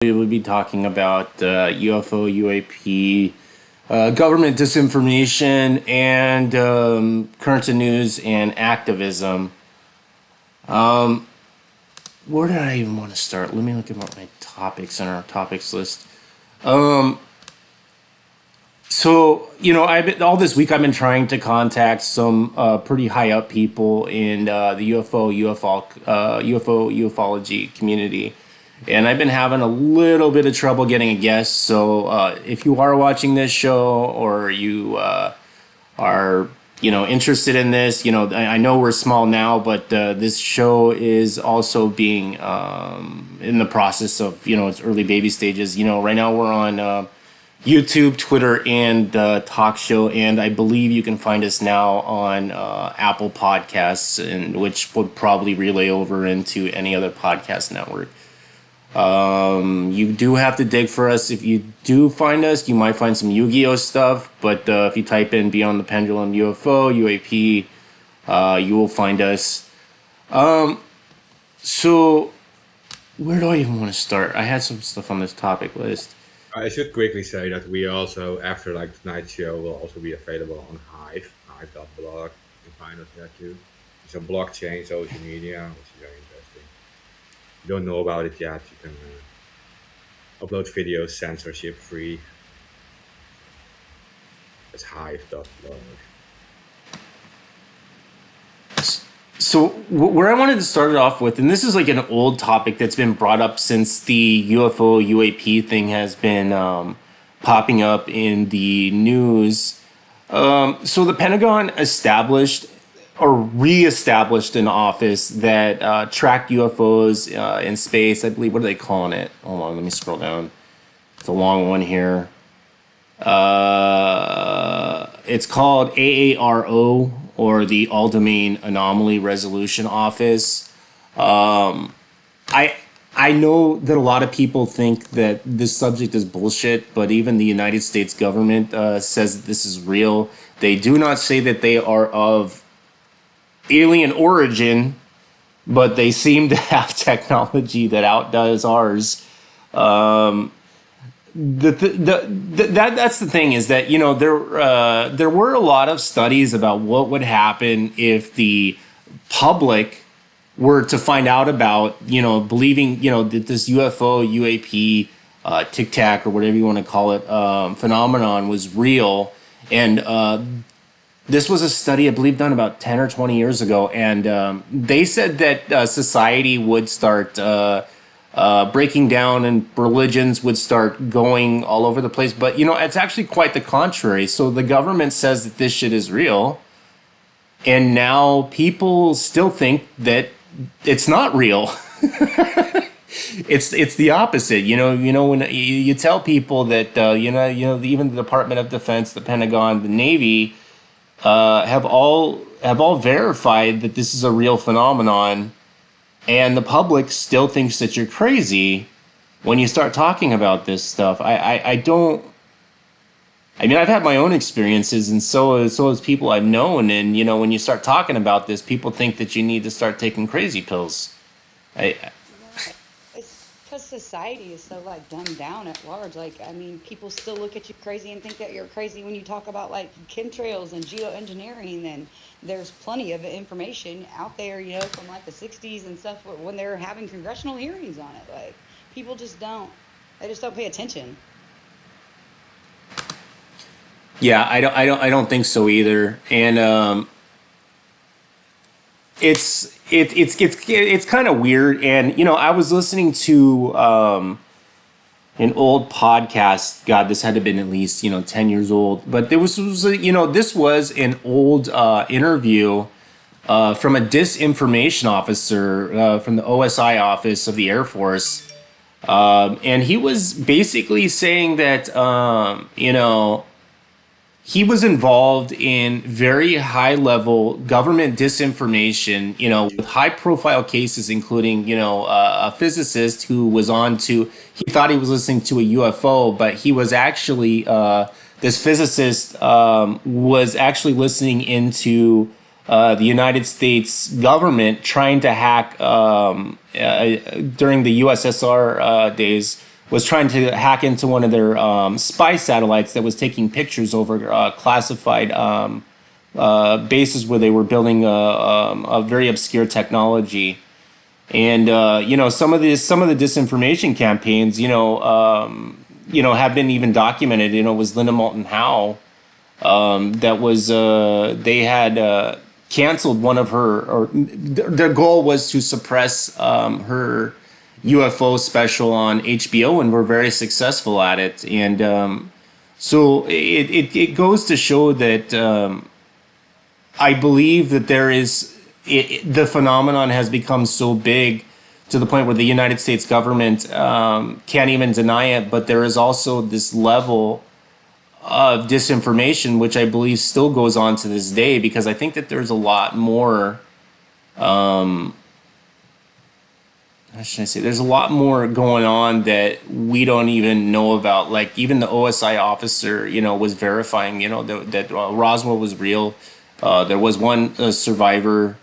We will be talking about UFO, UAP, government disinformation, and current news and activism. Um, where did I even want to start? Let me look at my topics on our topics list. Um, I've been, all this week I've been trying to contact some pretty high up people in the UFO ufology community, and I've been having a little bit of trouble getting a guest. So if you are watching this show or you are interested in this, I know we're small now, but this show is also being in the process of its early baby stages. Right now we're on YouTube, Twitter, and talk show, and I believe you can find us now on Apple Podcasts, and which would probably relay over into any other podcast network. You do have to dig for us. If you do find us, you might find some Yu-Gi-Oh stuff, but if you type in Beyond the Pendulum UFO, UAP, you will find us. So where do I even want to start? I had some stuff on this topic list. I should quickly say that we also, after like tonight's show, will also be available on Hive, hive.blog. You can find us there too. It's a blockchain social media, which is very interesting. If you don't know about it yet, you can upload videos censorship free. It's hive.blog. So where I wanted to start it off with, and this is like an old topic that's been brought up since the UFO UAP thing has been popping up in the news. So the Pentagon established or reestablished an office that tracked UFOs in space. I believe, what are they calling it? Hold on, let me scroll down. It's a long one here. It's called AARO, or the All Domain Anomaly Resolution Office. I know that a lot of people think that this subject is bullshit, but even the United States government says that this is real. They do not say that they are of alien origin, but they seem to have technology that outdoes ours. That's the thing, is that there were a lot of studies about what would happen if the public were to find out about believing that this UFO UAP tic tac, or whatever you want to call it, phenomenon was real. And this was a study, I believe, done about 10 or 20 years ago, and they said that society would start breaking down, and religions would start going all over the place. But it's actually quite the contrary. So the government says that this shit is real, and now people still think that it's not real. It's the opposite. When you tell people that even the Department of Defense, the Pentagon, the Navy have all verified that this is a real phenomenon, and the public still thinks that you're crazy when you start talking about this stuff. I don't. I mean, I've had my own experiences, and so has people I've known. And when you start talking about this, people think that you need to start taking crazy pills. I It's because society is so like dumbed down at large. Like, I mean, people still look at you crazy and think that you're crazy when you talk about like chemtrails and geoengineering. And there's plenty of information out there, from like the '60s and stuff when they're having congressional hearings on it. Like, people they just don't pay attention. Yeah, I don't think so either. And it's kind of weird. And I was listening to an old podcast. God, this had to have been at least 10 years old. But this was an old interview from a disinformation officer from the OSI office of the Air Force, and he was basically saying that he was involved in very high level government disinformation, with high profile cases, including, a physicist who was he thought he was listening to a UFO, but he was actually, this physicist was actually listening into the United States government trying to hack during the USSR days was trying to hack into one of their spy satellites that was taking pictures over classified bases where they were building a very obscure technology. And some of the disinformation campaigns, have been even documented. It was Linda Moulton Howe, that was they had canceled one of her, or their goal was to suppress her UFO special on HBO, and were very successful at it. And so it goes to show that I believe that the phenomenon has become so big to the point where the United States government can't even deny it. But there is also this level of disinformation, which I believe still goes on to this day, because I think that there's a lot more. How should I say? There's a lot more going on that we don't even know about. Like even the OSI officer, was verifying, that Roswell was real. There was one survivor.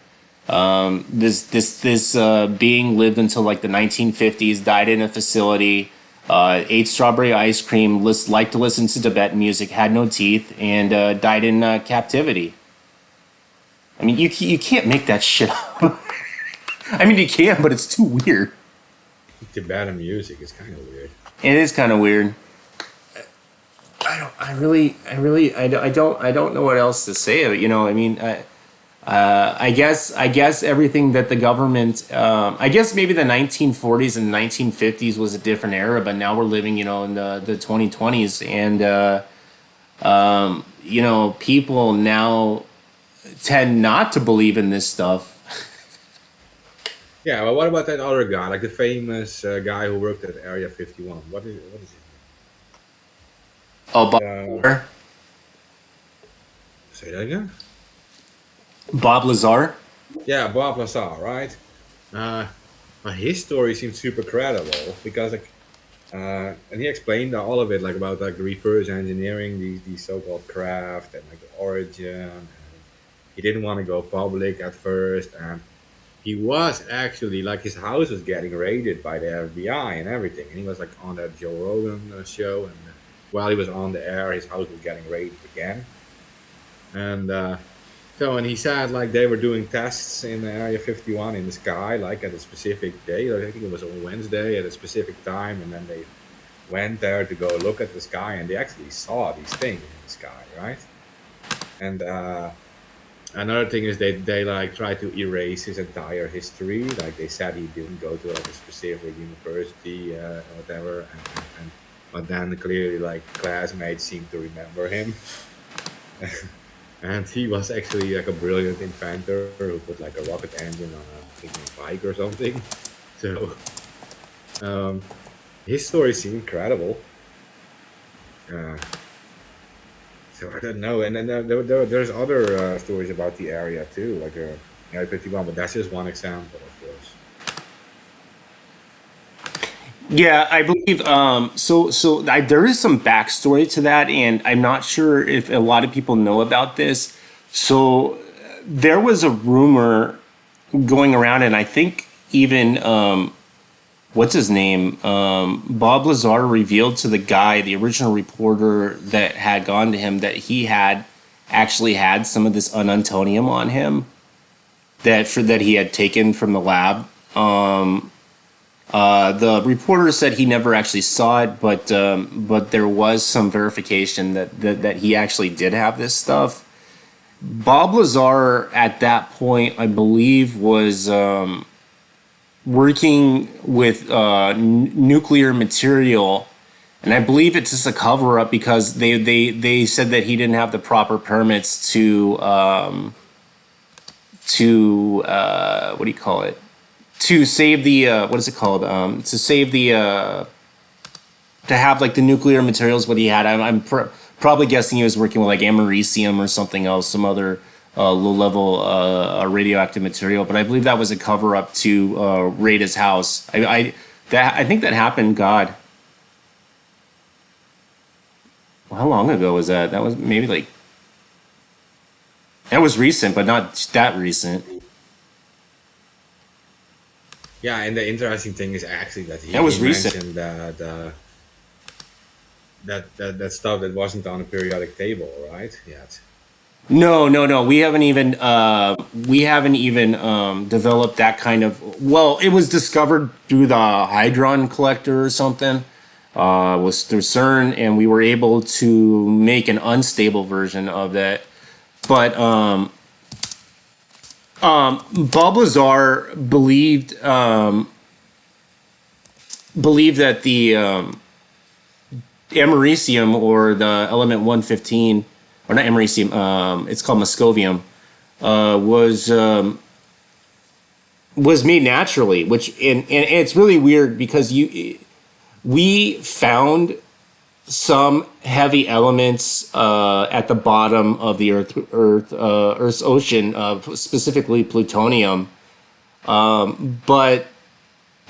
This being lived until like the 1950s, died in a facility, ate strawberry ice cream, liked to listen to Tibetan music, had no teeth, and died in captivity. I mean, you can't make that shit up. I mean, you can, but it's too weird. Tibetan music is kind of weird. It is kind of weird. I don't know what else to say. I mean, I guess everything that the government, I guess maybe the 1940s and 1950s was a different era, but now we're living, in the 2020s, and people now tend not to believe in this stuff. Yeah, well, what about that other guy, like the famous guy who worked at Area 51? What is Oh, his name? Say that again? Bob Lazar. Yeah, Bob Lazar, right? But his story seems super credible because, like, and he explained all of it, like about like reverse engineering these so-called craft and like the origin. And he didn't want to go public at first, and he was actually like his house was getting raided by the FBI and everything, and he was like on that Joe Rogan show, and while he was on the air, his house was getting raided again, and so and he said like they were doing tests in Area 51 in the sky, like at a specific day, like, I think it was on Wednesday at a specific time, and then they went there to go look at the sky, and they actually saw these things in the sky, right? And another thing is they like try to erase his entire history. Like they said he didn't go to like a specific university or whatever, and but then clearly like classmates seem to remember him. And he was actually like a brilliant inventor who put like a rocket engine on a, I think, a bike or something. So his story seemed incredible. Uh, So I don't know, and then there's other stories about the area too, like Area 51, but that's just one example, of course. Yeah, I believe there is some backstory to that, and I'm not sure if a lot of people know about this. So there was a rumor going around, and I think even what's his name, Bob Lazar revealed to the guy, the original reporter that had gone to him, that he had actually had some of this unantonium on him that he had taken from the lab. The reporter said he never actually saw it, but there was some verification that he actually did have this stuff. Bob Lazar at that point, I believe, was working with nuclear material, and I believe it's just a cover up because they said that he didn't have the proper permits to what do you call it, to save the what is it called, to save the to have like the nuclear materials what he had. I'm probably guessing he was working with like americium or something else, some other low level radioactive material. But I believe that was a cover up to raid his house. I think that happened. God, well, how long ago was that? That was maybe like, that was recent, but not that recent. Yeah, and the interesting thing is actually that That he was recent. mentioned that that stuff that wasn't on a periodic table, right? Yet. No, no, no. We haven't even developed that kind of. Well, it was discovered through the Hydron collector or something. Was through CERN, and we were able to make an unstable version of that. But Bob Lazar believed that the americium, or the element 115, or not americium, it's called moscovium, uh, was um, was made naturally, which and it's really weird because we found some heavy elements at the bottom of the Earth's ocean, specifically plutonium. But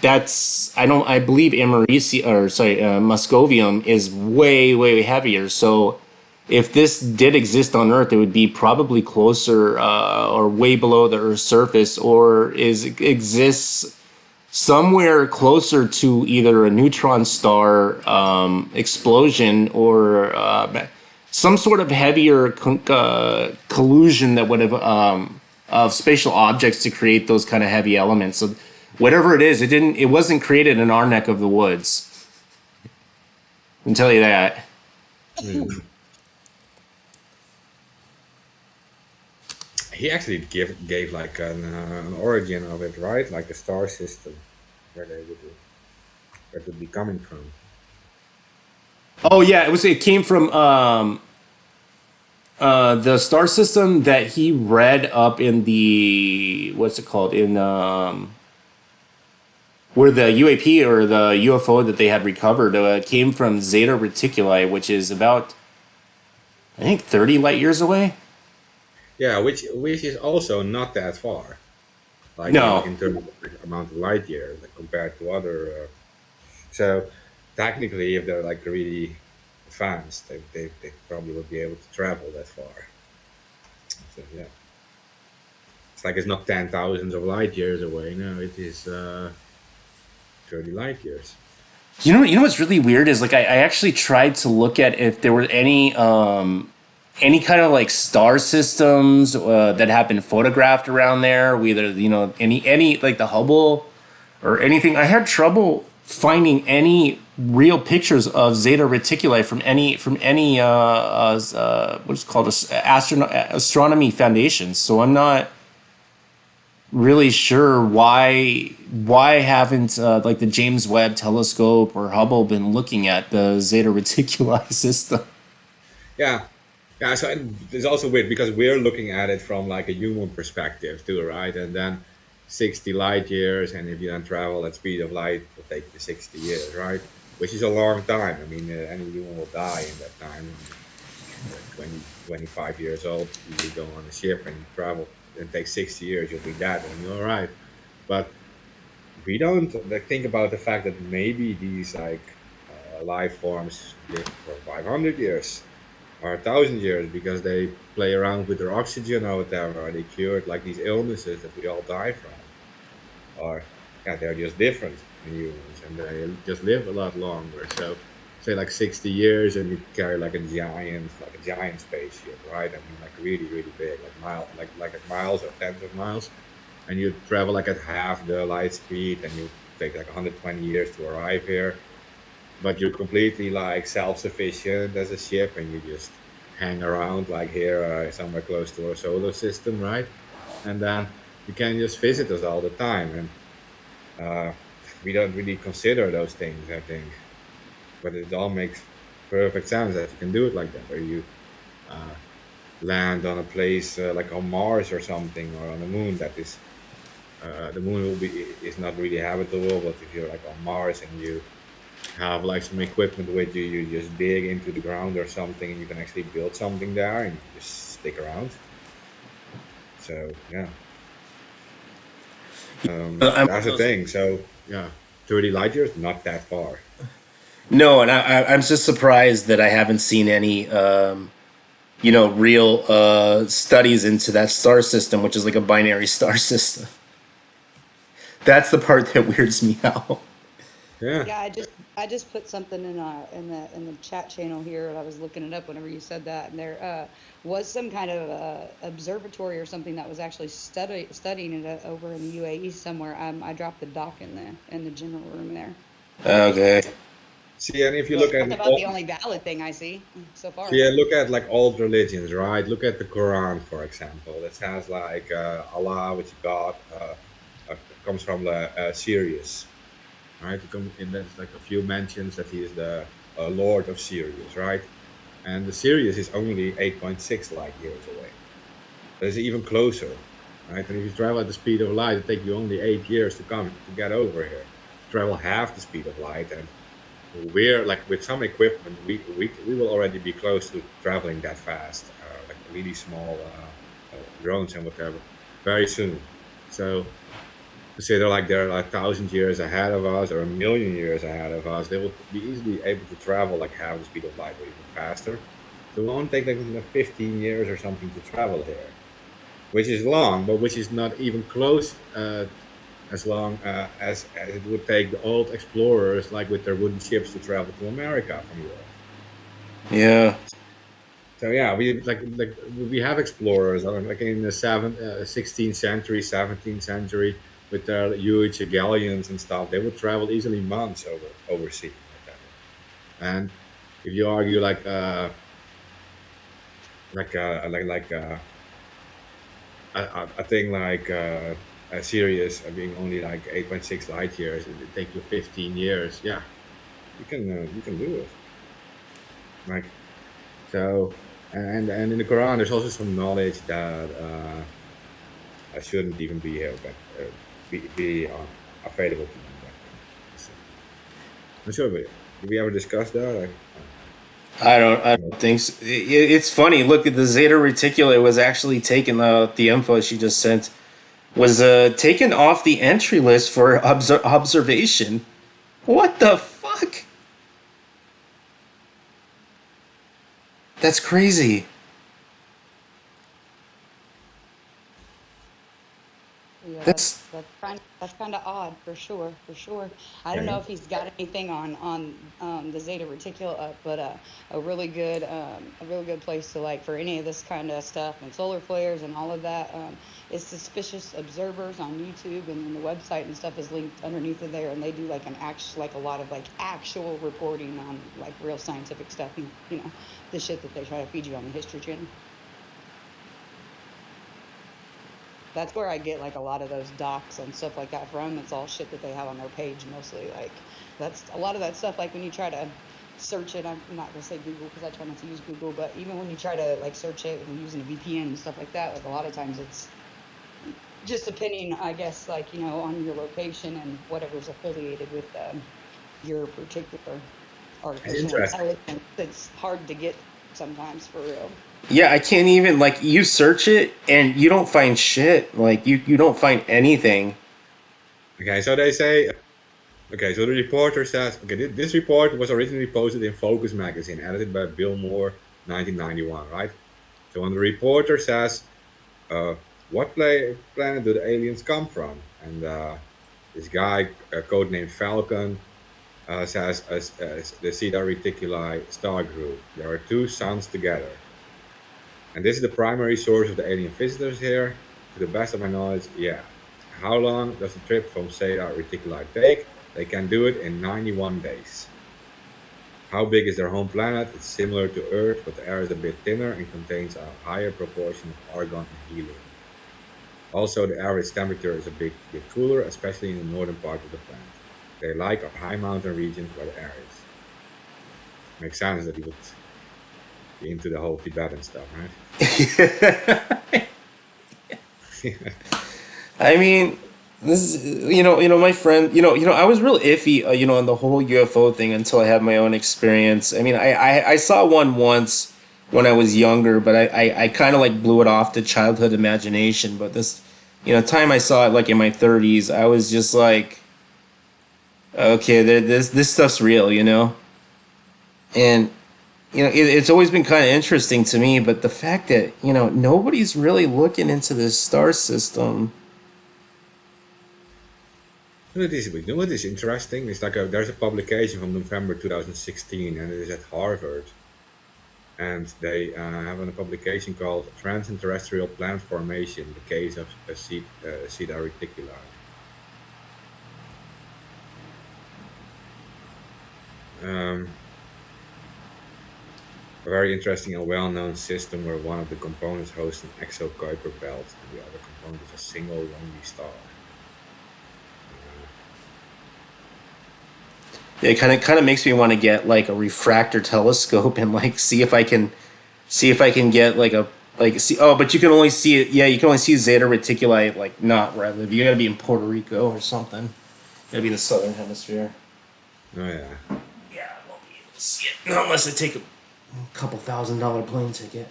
that's I believe americium, or sorry, moscovium is way heavier. So if this did exist on Earth, it would be probably closer, or way below the Earth's surface, or exists somewhere closer to either a neutron star explosion, or some sort of heavier collusion that would have of spatial objects to create those kind of heavy elements. So whatever it is, it wasn't created in our neck of the woods. I can tell you that. Hmm. He actually gave like an origin of it, right? Like the star system, where they would where it would be coming from. Oh yeah, it came from the star system that he read up in the, what's it called, in where the UAP or the UFO that they had recovered came from Zeta Reticuli, which is about, I think, 30 light years away. Yeah, which is also not that far. Like No. in terms of like, amount of light years like, compared to other. So technically, if they're like really advanced, they probably would be able to travel that far. So yeah, it's like it's not 10 thousands of light years away. No, it is 30 light years. You know what's really weird is, like, I actually tried to look at if there were any kind of like star systems that have been photographed around there, whether any like the Hubble or anything. I had trouble finding any real pictures of Zeta Reticuli from any what's called astronomy foundations. So I'm not really sure why haven't like the James Webb Telescope or Hubble been looking at the Zeta Reticuli system. Yeah, yeah. So it's also weird because we're looking at it from like a human perspective too, right? And then 60 light years, and if you then travel at speed of light, it will take you 60 years, right? Which is a long time. I mean, any human will die in that time. You're 20, 25 years old, you go on a ship and you travel. It takes 60 years, you'll be dead and you're all right. But we don't like, think about the fact that maybe these like life forms live for 500 years or 1,000 years because they play around with their oxygen or whatever, or they cured like these illnesses that we all die from. Or yeah, they're just different than humans and they just live a lot longer. So say like 60 years and you carry like a giant spaceship, right? I mean like really big, like like miles or tens of miles. And you travel like at half the light speed and you take like 120 years to arrive here. But you're completely like self-sufficient as a ship and you just hang around like here somewhere close to our solar system, right? And then you can just visit us all the time. And uh, we don't really consider those things, I think. But it all makes perfect sense that you can do it like that, or you uh, land on a place like on Mars or something, or on the moon. That is, the moon will be is not really habitable. But if you're like on Mars and you have like some equipment with you, you just dig into the ground or something, and you can actually build something there, and you just stick around. So yeah, I'm that's the thing. So yeah, 30 light years, not that far. No, and I'm just surprised that I haven't seen any real studies into that star system, which is like a binary star system. That's the part that weirds me out. Yeah. Yeah, I just put something in the chat channel here. I was looking it up whenever you said that, and there was some kind of observatory or something that was actually studying it over in the UAE somewhere. I dropped the doc in the general room there. Okay. See, and if you Well, look at that's about all, the only valid thing I see so see, far. look at like old religions, right? Look at the Quran, for example. That has like Allah, which God, comes from the Sirius, right? And there's like a few mentions that he is the Lord of Sirius, right? And the Sirius is only 8.6 light years away. It's even closer, right? And if you travel at the speed of light, it takes you only 8 years to come to get over here. Travel half the speed of light, and we're like with some equipment, we will already be close to traveling that fast, like really small drones and whatever, very soon. So to say they're like 1,000 years ahead of us or 1,000,000 years ahead of us, they will be easily able to travel like half the speed of light or even faster. So it won't take like 15 years or something to travel here, which is long, but which is not even close as long as it would take the old explorers, like with their wooden ships, to travel to America from Europe. Yeah. So yeah, we have explorers like in the 16th century, 17th century with their huge galleons and stuff. They would travel easily months overseas, whatever. And if you argue a thing like a series being only like 8.6 light years, it take you 15 years. Yeah, you can do it. Like so, and in the Quran, there's also some knowledge that I shouldn't even be here, but be available to you. But I'm sure. Did we ever discuss that? I don't think so. It's funny. Look at the Zeta Reticuli was actually taken. The info she just sent was taken off the entry list for observation. What the fuck? That's crazy. Yeah, That's that's kind of odd for sure, for sure. I don't know Yeah. if he's got anything on the Zeta Reticula up, but a really good place to like for any of this kind of stuff and solar flares and all of that is Suspicious Observers on YouTube, and then the website and stuff is linked underneath of there, and they do like like a lot of like actual reporting on like real scientific stuff, and the shit that they try to feed you on the History Channel. That's where I get like a lot of those docs and stuff like that from. It's all shit that they have on their page mostly. Like that's a lot of that stuff. Like when you try to search it, I'm not gonna say Google because I try not to use Google, but even when you try to like search it and using a VPN and stuff like that, like a lot of times it's just depending, I guess, like on your location and whatever's affiliated with your particular It's artificial interesting. intelligence. It's hard to get sometimes for real. yeah. I can't even like you search it and you don't find shit. Like you don't find anything. Okay, so they say. Okay, so the reporter says. Okay, this report was originally posted in Focus magazine, edited by Bill Moore, 1991. Right. So when the reporter says, uh, "What planet do the aliens come from?" and this guy, codenamed Falcon, says the Zeta Reticuli star group. There are two suns together. And this is the primary source of the alien visitors here. To the best of my knowledge, yeah. How long does the trip from Zeta Reticuli take? They can do it in 91 days. How big is their home planet? It's similar to Earth, but the air is a bit thinner and contains a higher proportion of argon and helium. Also, the average temperature is a bit cooler, especially in the northern part of the planet. They like our high mountain regions where the air is. Makes sense that he would be into the whole Tibetan stuff, right? I mean, this is, my friend, I was real iffy, on the whole UFO thing until I had my own experience. I mean, I saw one once when I was younger, but I kind of like blew it off to childhood imagination. But this, time I saw it like in my 30s, I was just like, okay, this stuff's real, and it's always been kind of interesting to me. But the fact that nobody's really looking into this star system. what is interesting? It's like there's a publication from November 2016, and it is at Harvard, and they have a publication called "Trans-Terrestrial Planet Formation: The Case of Sida Reticuli." Um, a very interesting and well-known system where one of the components hosts an exo-Kuiper belt and the other component is a single lonely star. It kind of makes me want to get like a refractor telescope and like see if I can get like a like see. Oh, but you can only see it. Yeah, you can only see Zeta Reticuli like not where I live. You got to be in Puerto Rico or something. You got to be in the southern hemisphere. Oh yeah. Yeah, I won't be able to see it not unless I take a couple $1,000 plane ticket.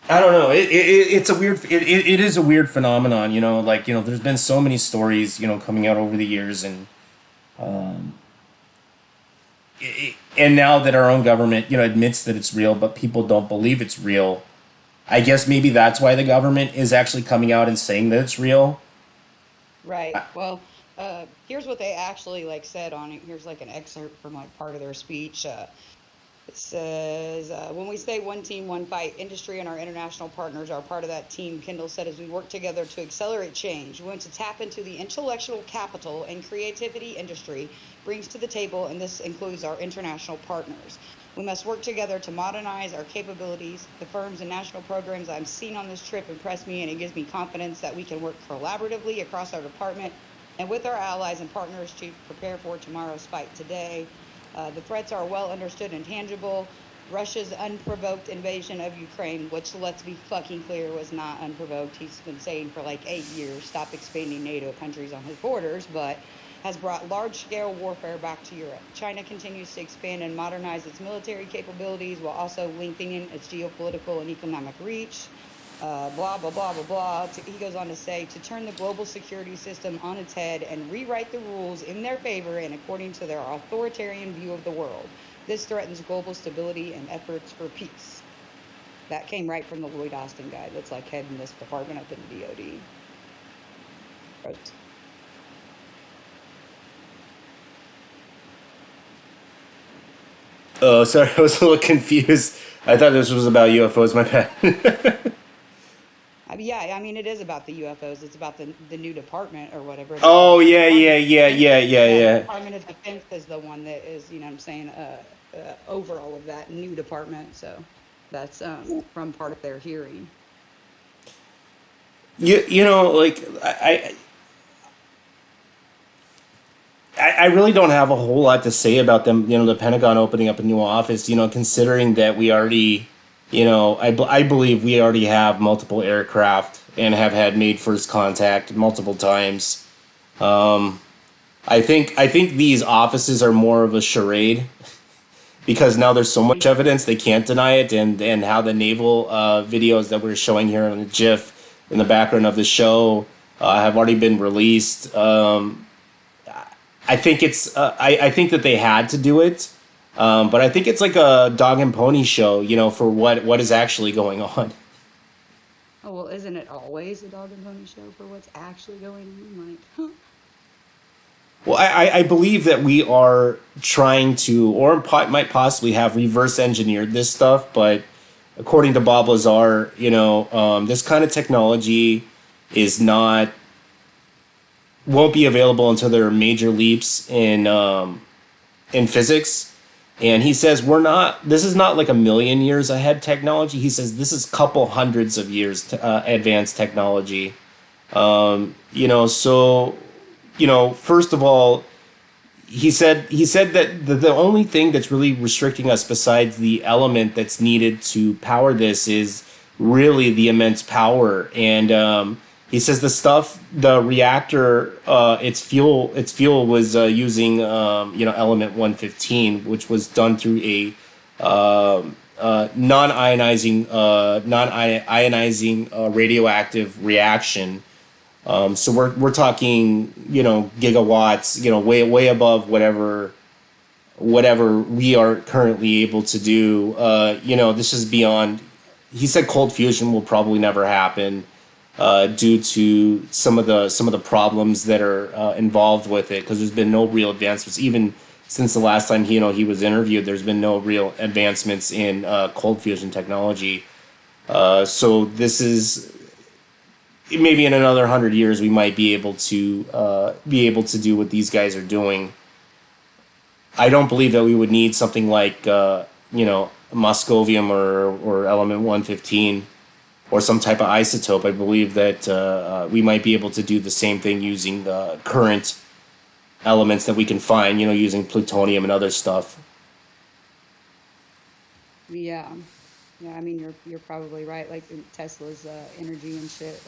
I don't know. It's a weird. It is a weird phenomenon. You know, like there's been so many stories coming out over the years, and and now that our own government admits that it's real, but people don't believe it's real. I guess maybe that's why the government is actually coming out and saying that it's real. Right. Well, here's what they actually like said on it. Here's like an excerpt from like part of their speech. It says, when we say one team, one fight, industry and our international partners are part of that team, Kendall said, as we work together to accelerate change. We want to tap into the intellectual capital and creativity industry brings to the table, and this includes our international partners. We must work together to modernize our capabilities. The firms and national programs I've seen on this trip impress me, and it gives me confidence that we can work collaboratively across our department and with our allies and partners to prepare for tomorrow's fight today. The threats are well understood and tangible. Russia's unprovoked invasion of Ukraine, which let's be fucking clear was not unprovoked. He's been saying for like 8 years, stop expanding NATO countries on his borders, but has brought large-scale warfare back to Europe. China continues to expand and modernize its military capabilities while also lengthening its geopolitical and economic reach. Blah, blah, blah, blah, blah. He goes on to say, to turn the global security system on its head and rewrite the rules in their favor and according to their authoritarian view of the world. This threatens global stability and efforts for peace. That came right from the Lloyd Austin guy that's like heading this department up in the DOD. Right. Oh, sorry, I was a little confused. I thought this was about UFOs. My bad. Yeah, I mean, it is about the UFOs. It's about the new department or whatever. Oh yeah, yeah, Department of yeah, Defense. yeah, yeah, Yeah, the yeah. Department of Defense is the one that is, you know what I'm saying, over all of that new department. So that's from part of their hearing. Like I really don't have a whole lot to say about them. The Pentagon opening up a new office. Considering that we already, I believe we already have multiple aircraft and have had made first contact multiple times. I think these offices are more of a charade because now there's so much evidence they can't deny it, and how the naval videos that we're showing here on the GIF in the background of the show have already been released. I think it's I think that they had to do it, but I think it's like a dog and pony show, for what is actually going on. Oh, well, isn't it always a dog and pony show for what's actually going on? Like, huh? Well, I believe that we are trying to, or might possibly have reverse engineered this stuff, but according to Bob Lazar, this kind of technology is not won't be available until there are major leaps in physics. And he says we're not. This is not like a million years ahead technology. He says this is couple hundreds of years advanced technology. So first of all, he said that the only thing that's really restricting us besides the element that's needed to power this is really the immense power. And he says the reactor, its fuel was using element 115, which was done through a non-ionizing radioactive reaction. So we're talking gigawatts, way above whatever we are currently able to do. This is beyond. He said cold fusion will probably never happen. due to some of the problems that are involved with it. Because there's been no real advancements, even since the last time he was interviewed. There's been no real advancements in cold fusion technology. So this is maybe in another 100 years we might be able to do what these guys are doing. I don't believe that we would need something like Moscovium or element 115 or some type of isotope. I believe that we might be able to do the same thing using the current elements that we can find, using plutonium and other stuff. Yeah. Yeah, I mean you're probably right. Like in Tesla's energy and shit,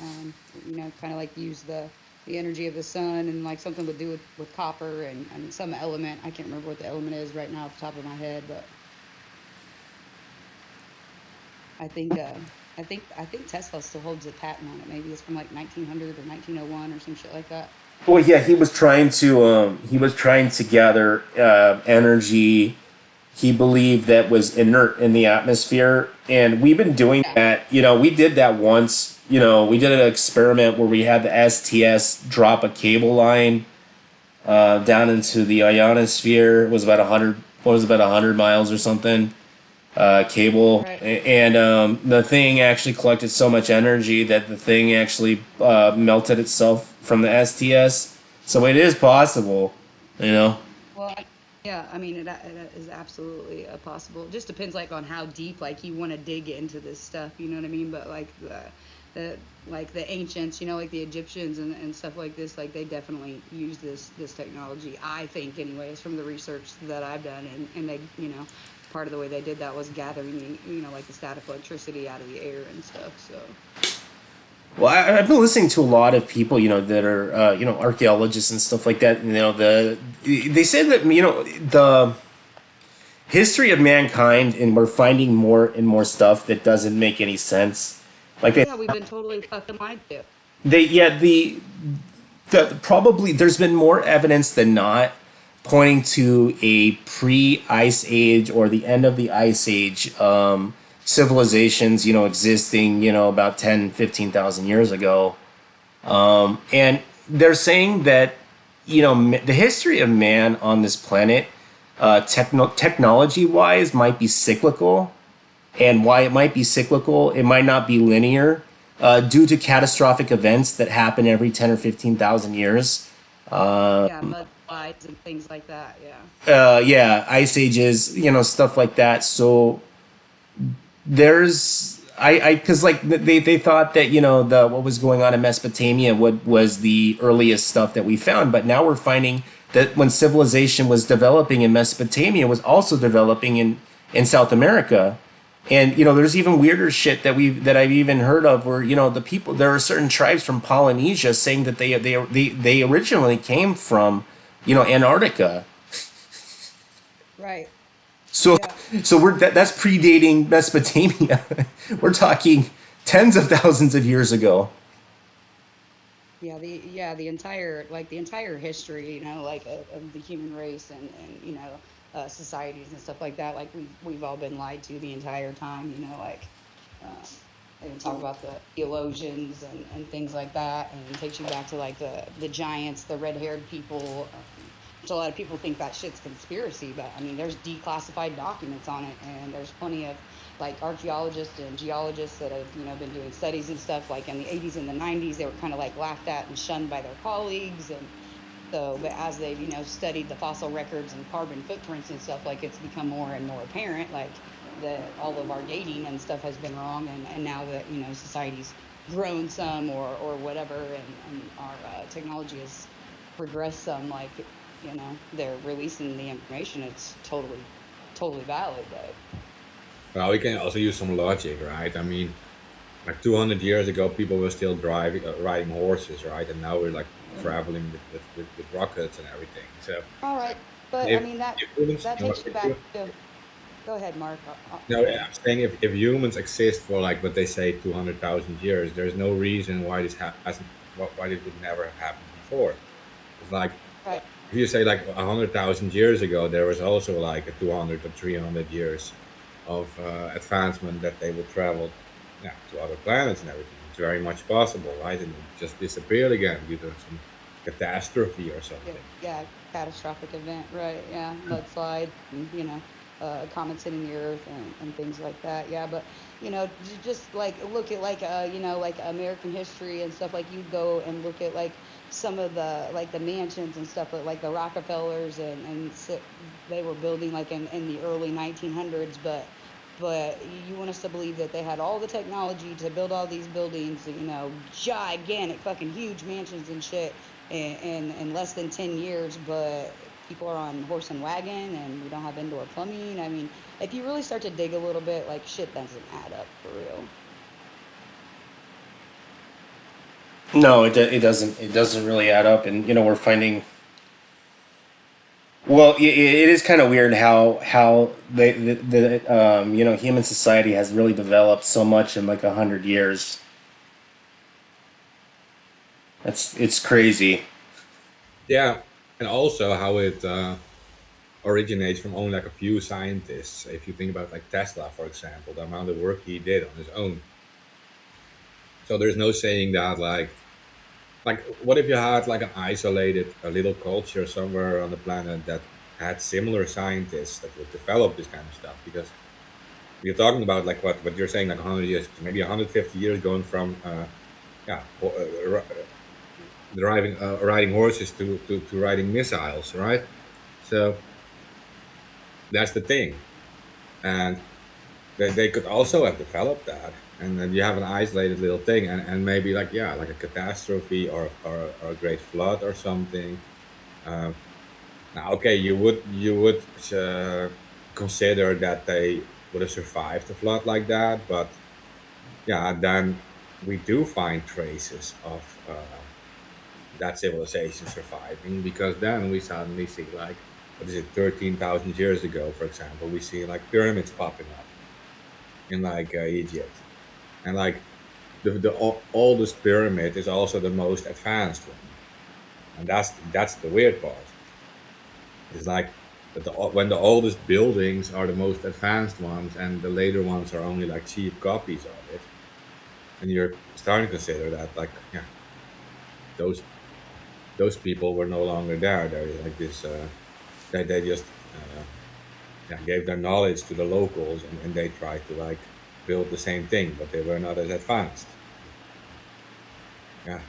kind of like use the energy of the sun and like something to do with copper and some element. I can't remember what the element is right now off the top of my head, but I think I think Tesla still holds a patent on it. Maybe it's from like 1900 or 1901 or some shit like that. Well, yeah, he was trying to gather energy he believed that was inert in the atmosphere, and we've been doing Yeah. that. We did that once. We did an experiment where we had the STS drop a cable line down into the ionosphere. It was about 100, what was it, about 100 miles or something, cable, Right. and the thing actually collected so much energy that the thing actually melted itself from the STS. So it is possible, you know. Well, yeah, I mean, it is absolutely possible. It just depends, like, on how deep, like, you want to dig into this stuff. You know what I mean? But like the like the ancients, like the Egyptians and stuff like this, like they definitely use this technology. I think, anyways, from the research that I've done, and they, part of the way they did that was gathering, like the static electricity out of the air and stuff. So Well, I've been listening to a lot of people, that are, archaeologists and stuff like that. They say that, the history of mankind, and we're finding more and more stuff that doesn't make any sense. Like yeah, we've been totally fucking lied to. yeah, the probably there's been more evidence than not pointing to a pre-ice age or the end of the ice age civilizations, existing, about 10, 15,000 years ago. And they're saying that, the history of man on this planet, technology wise, might be cyclical. And why it might be cyclical, it might not be linear, due to catastrophic events that happen every 10 or 15,000 years. Yeah, mudslides and things like that. Yeah. Yeah, ice ages, stuff like that. So because like they thought that, the what was going on in Mesopotamia, what was the earliest stuff that we found, but now we're finding that when civilization was developing in Mesopotamia, was also developing in South America. And there's even weirder shit that I've even heard of, where there are certain tribes from Polynesia saying that they originally came from Antarctica. Right. So Yeah. that's predating Mesopotamia. We're talking tens of thousands of years ago. The entire history, like of the human race and societies and stuff like that. Like we've all been lied to the entire time. Like uh, they can talk about the theologians and things like that, and it takes you back to like the giants, the red-haired people. Which a lot of people think that shit's conspiracy, but I mean, there's declassified documents on it, and there's plenty of like archaeologists and geologists that have been doing studies and stuff. Like in the 80s and the 90s, they were kind of like laughed at and shunned by their colleagues, and so, but as they've studied the fossil records and carbon footprints and stuff, like it's become more and more apparent, like that all of our dating and stuff has been wrong, and now that society's grown some or whatever, and our technology has progressed some, like they're releasing the information. It's totally valid, but Well, we can also use some logic, right? I mean, like 200 years ago, people were still driving, riding horses, right? And now we're like traveling with rockets and everything. So all right. But I if, mean that if humans, that takes you back to. Go ahead, Mark. no, I'm saying if humans exist for like what they say 200,000 years, there's no reason why hasn't, why this would never have happened before. It's like Right. if you say like 100,000 years ago, there was also like a 200 or 300 years of advancement that they would travel, yeah, to other planets and everything. It's very much possible, right? And it just disappeared again due to some catastrophe or Yeah, something. yeah, catastrophic event, right? Yeah, mudslide, comets hitting the earth and things like that. Yeah, but just like look at like like American history and stuff. Like you go and look at like some of the like the mansions and stuff that like the Rockefellers they were building like in the early 1900s, but you want us to believe that they had all the technology to build all these buildings, gigantic fucking huge mansions and shit in less than 10 years, but people are on horse and wagon and we don't have indoor plumbing. I mean, if you really start to dig a little bit, like shit doesn't add up for real. No, it doesn't. It doesn't really add up, and we're finding. Well, it is kind of weird how human society has really developed so much in like 100 years. It's crazy. Yeah, and also how it originates from only like a few scientists. If you think about like Tesla, for example, the amount of work he did on his own. So there's no saying that like what if you had like an isolated a little culture somewhere on the planet that had similar scientists that would develop this kind of stuff? Because you're talking about like what you're saying, like 100 years, maybe 150 years, going from driving riding horses to riding missiles, right? So that's the thing. And they could also have developed that, and then you have an isolated little thing, and maybe like, yeah, like a catastrophe or a great flood or something. Now, okay, you would consider that they would have survived a flood like that, but yeah, then we do find traces of that civilization surviving, because then we suddenly see like, what is it, 13,000 years ago, for example, we see like pyramids popping up in like Egypt, and like the oldest pyramid is also the most advanced one, and that's the weird part. It's like that when the oldest buildings are the most advanced ones, and the later ones are only like cheap copies of it, and you're starting to consider that like, yeah, those those people were no longer there. They're like this. They just yeah, gave their knowledge to the locals, and they tried to like build the same thing, but they were not as advanced. Yeah,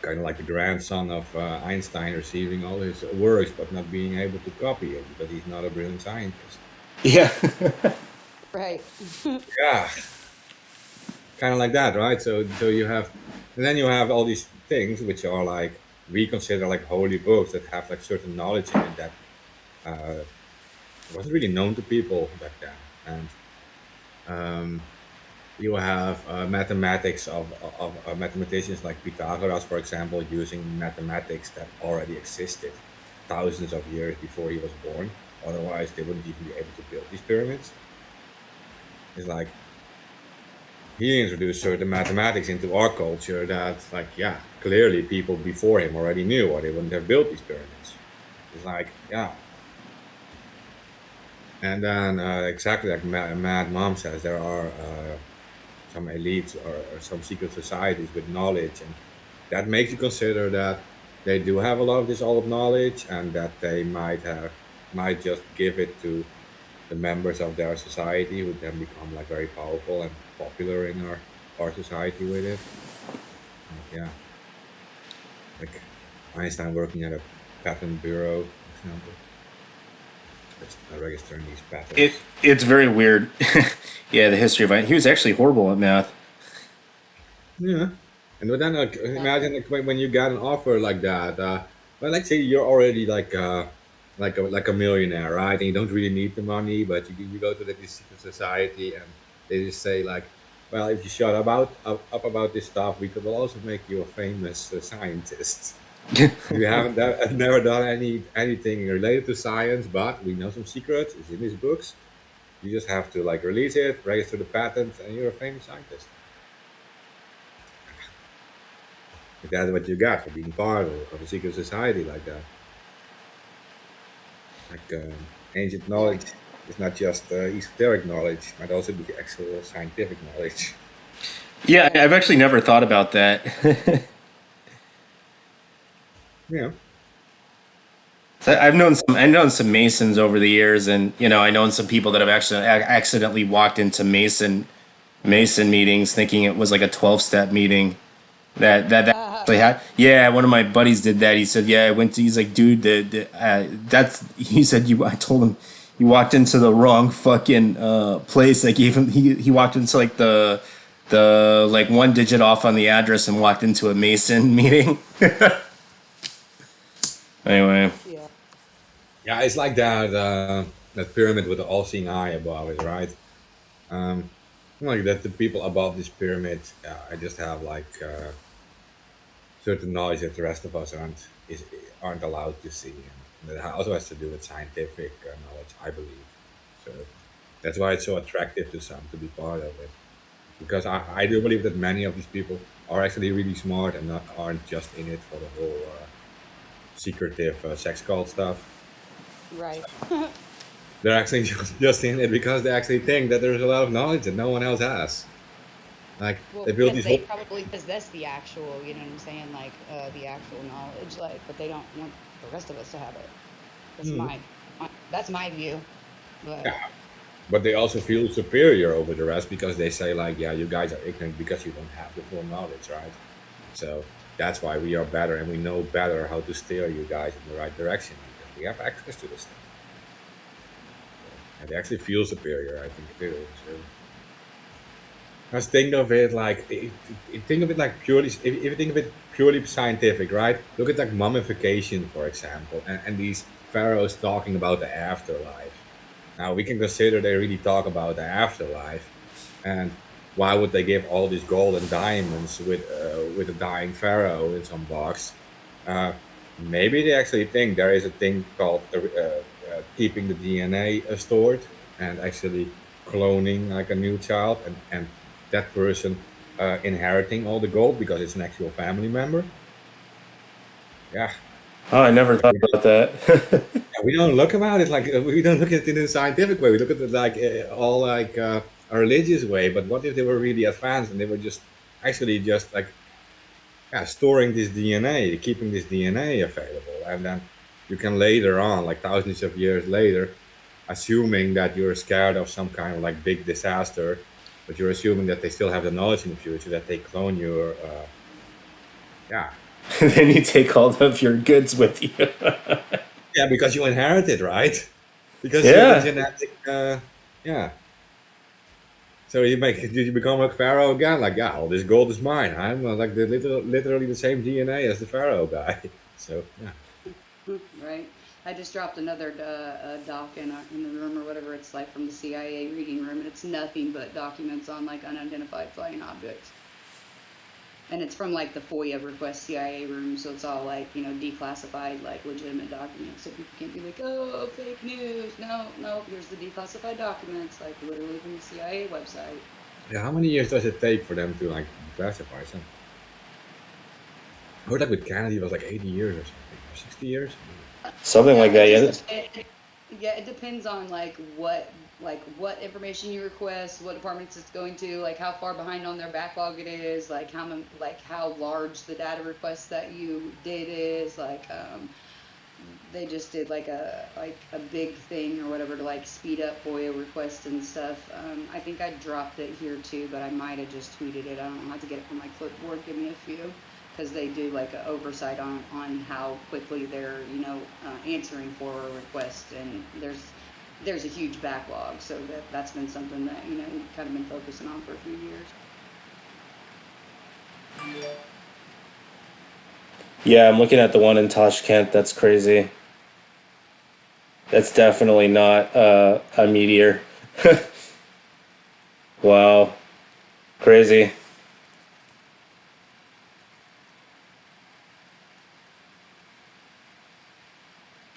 kind of like the grandson of Einstein receiving all his works but not being able to copy it because he's not a brilliant scientist. Yeah. Right. Yeah, kind of like that, right? So you have, and then you have all these things which are like, we consider like holy books that have like certain knowledge in it that uh, wasn't really known to people back then, and you have mathematics of mathematicians like Pythagoras, for example, using mathematics that already existed thousands of years before he was born. Otherwise, they wouldn't even be able to build these pyramids. It's like he introduced certain mathematics into our culture that, like, yeah, clearly people before him already knew, or they wouldn't have built these pyramids. It's like, yeah. And then, exactly like Mad Mom says, there are some elites or some secret societies with knowledge, and that makes you consider that they do have a lot of this old knowledge, and that they might just give it to the members of their society, who then become like very powerful and popular in our society with it. Like, yeah, like Einstein working at a patent bureau, for example, that's registering these It patents. it's very weird. Yeah, the history of it. He was actually horrible at math. Yeah. And then like, Yeah. imagine like when you got an offer like that, well, let's say you're already like a millionaire, right? And you don't really need the money, but you go to this secret society, and they just say like, well, if you shut up about this stuff, we could also make you a famous scientist. You haven't never done anything related to science, but we know some secrets. It's in these books. You just have to like release it, register the patent, and you're a famous scientist. If that's what you got for being part of a secret society like that. Like ancient Yeah. knowledge is not just esoteric knowledge, it might also be actual scientific knowledge. Yeah, But I've actually never thought about that. Yeah. So I've known some Masons over the years, and I've known some people that have actually accidentally walked into Mason meetings thinking it was like a 12-step meeting. That actually had. Yeah, one of my buddies did that. He said, "Yeah, I went to." He's like, "Dude, that's." He said, "You." I told him, "You walked into the wrong fucking place." I gave him. He walked into like the like one digit off on the address and walked into a Mason meeting. Anyway. yeah, Yeah, it's like that pyramid with the all-seeing eye above it, right? Um, like that the people above this pyramid, I just have like certain knowledge that the rest of us aren't allowed to see, and that also has to do with scientific knowledge, I believe. So that's why it's so attractive to some to be part of it, because I do believe that many of these people are actually really smart and aren't just in it for the whole secretive sex cult stuff. right. They're actually just in it because they actually think that there's a lot of knowledge that no one else has. Like Well, they build because these they whole. probably possess the actual, you know what I'm saying, like the actual knowledge, like, but they don't want the rest of us to have it. That's Hmm. that's my view. But Yeah, but they also feel superior over the rest because they say like, yeah, you guys are ignorant because you don't have the full knowledge, right? So that's why we are better and we know better how to steer you guys in the right direction because we have access to this stuff. So, and they actually feel superior, I think too. So just think of it like think of it like purely if you think of it purely scientific, right? Look at like mummification, for example, and these pharaohs talking about the afterlife. Now we can consider they really talk about the afterlife, and why would they give all these gold and diamonds with a dying pharaoh in some box? Uh, Maybe they actually think there is a thing called keeping the DNA stored and actually cloning like a new child, and that person inheriting all the gold because it's an actual family member. Yeah, Oh, I never thought about that. we don't look about it like we don't look at it in a scientific way. We look at it like all like a religious way. But what if they were really advanced and they were just actually just like storing this DNA, keeping this DNA available, and then you can later on, like thousands of years later, assuming that you're scared of some kind of like big disaster, but you're assuming that they still have the knowledge in the future that they clone your yeah. Then you take all of your goods with you. Yeah, because you inherit it, right? Because you have a Yeah. genetic yeah. So you become a pharaoh again? Like, yeah, all this gold is mine. I'm like literally the same DNA as the pharaoh guy. So yeah, right, I just dropped another doc in the room or whatever it's like from the CIA reading room, and it's nothing but documents on like unidentified flying objects. And it's from like the FOIA request CIA room, so it's all like, declassified, like legitimate documents. So people can't be like, oh, fake news. No, no, here's the declassified documents, like literally from the CIA website. yeah. How many years does it take for them to like declassify something? I heard like with Kennedy it was like 80 years or something, or 60 years. Something like Yeah, that. Yeah. yeah, it depends on like what information you request, what departments it's going to, like how far behind on their backlog it is, like how large the data request that you did is, like they just did like a big thing or whatever to like speed up FOIA requests and stuff. I think I dropped it here too, but I might have just tweeted it. I don't know how to get it from my clipboard. Give me a few, because they do like an oversight on how quickly they're answering for a request, and there's a huge backlog. So that's been something that we've kind of been focusing on for a few years. Yeah, I'm looking at the one in Tashkent. That's crazy. That's definitely not a meteor. Wow. Crazy.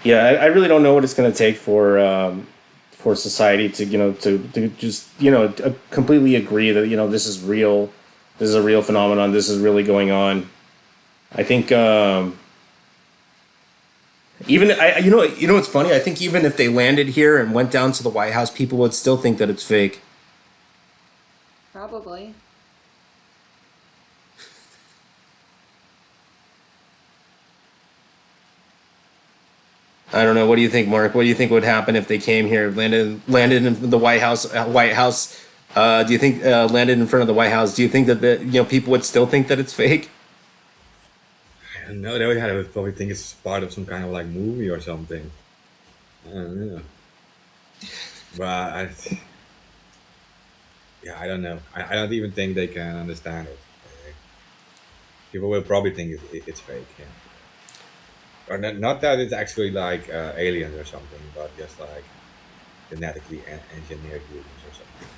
Yeah, I really don't know what it's going to take for society to to just completely agree that this is real. This is a real phenomenon. This is really going on. I think even I what's funny. I think even if they landed here and went down to the White House, people would still think that it's fake. Probably. I don't know. What do you think, Mark? What do you think would happen if they came here, landed in the White House? White House. Do you think landed in front of the White House? Do you think that people would still think that it's fake? I don't know. They would probably think it's part of some kind of like movie or something. I don't know. But yeah, I don't know. I don't even think they can understand it. People will probably think it's fake. Yeah. Or not that it's actually like aliens or something, but just like genetically engineered humans or something.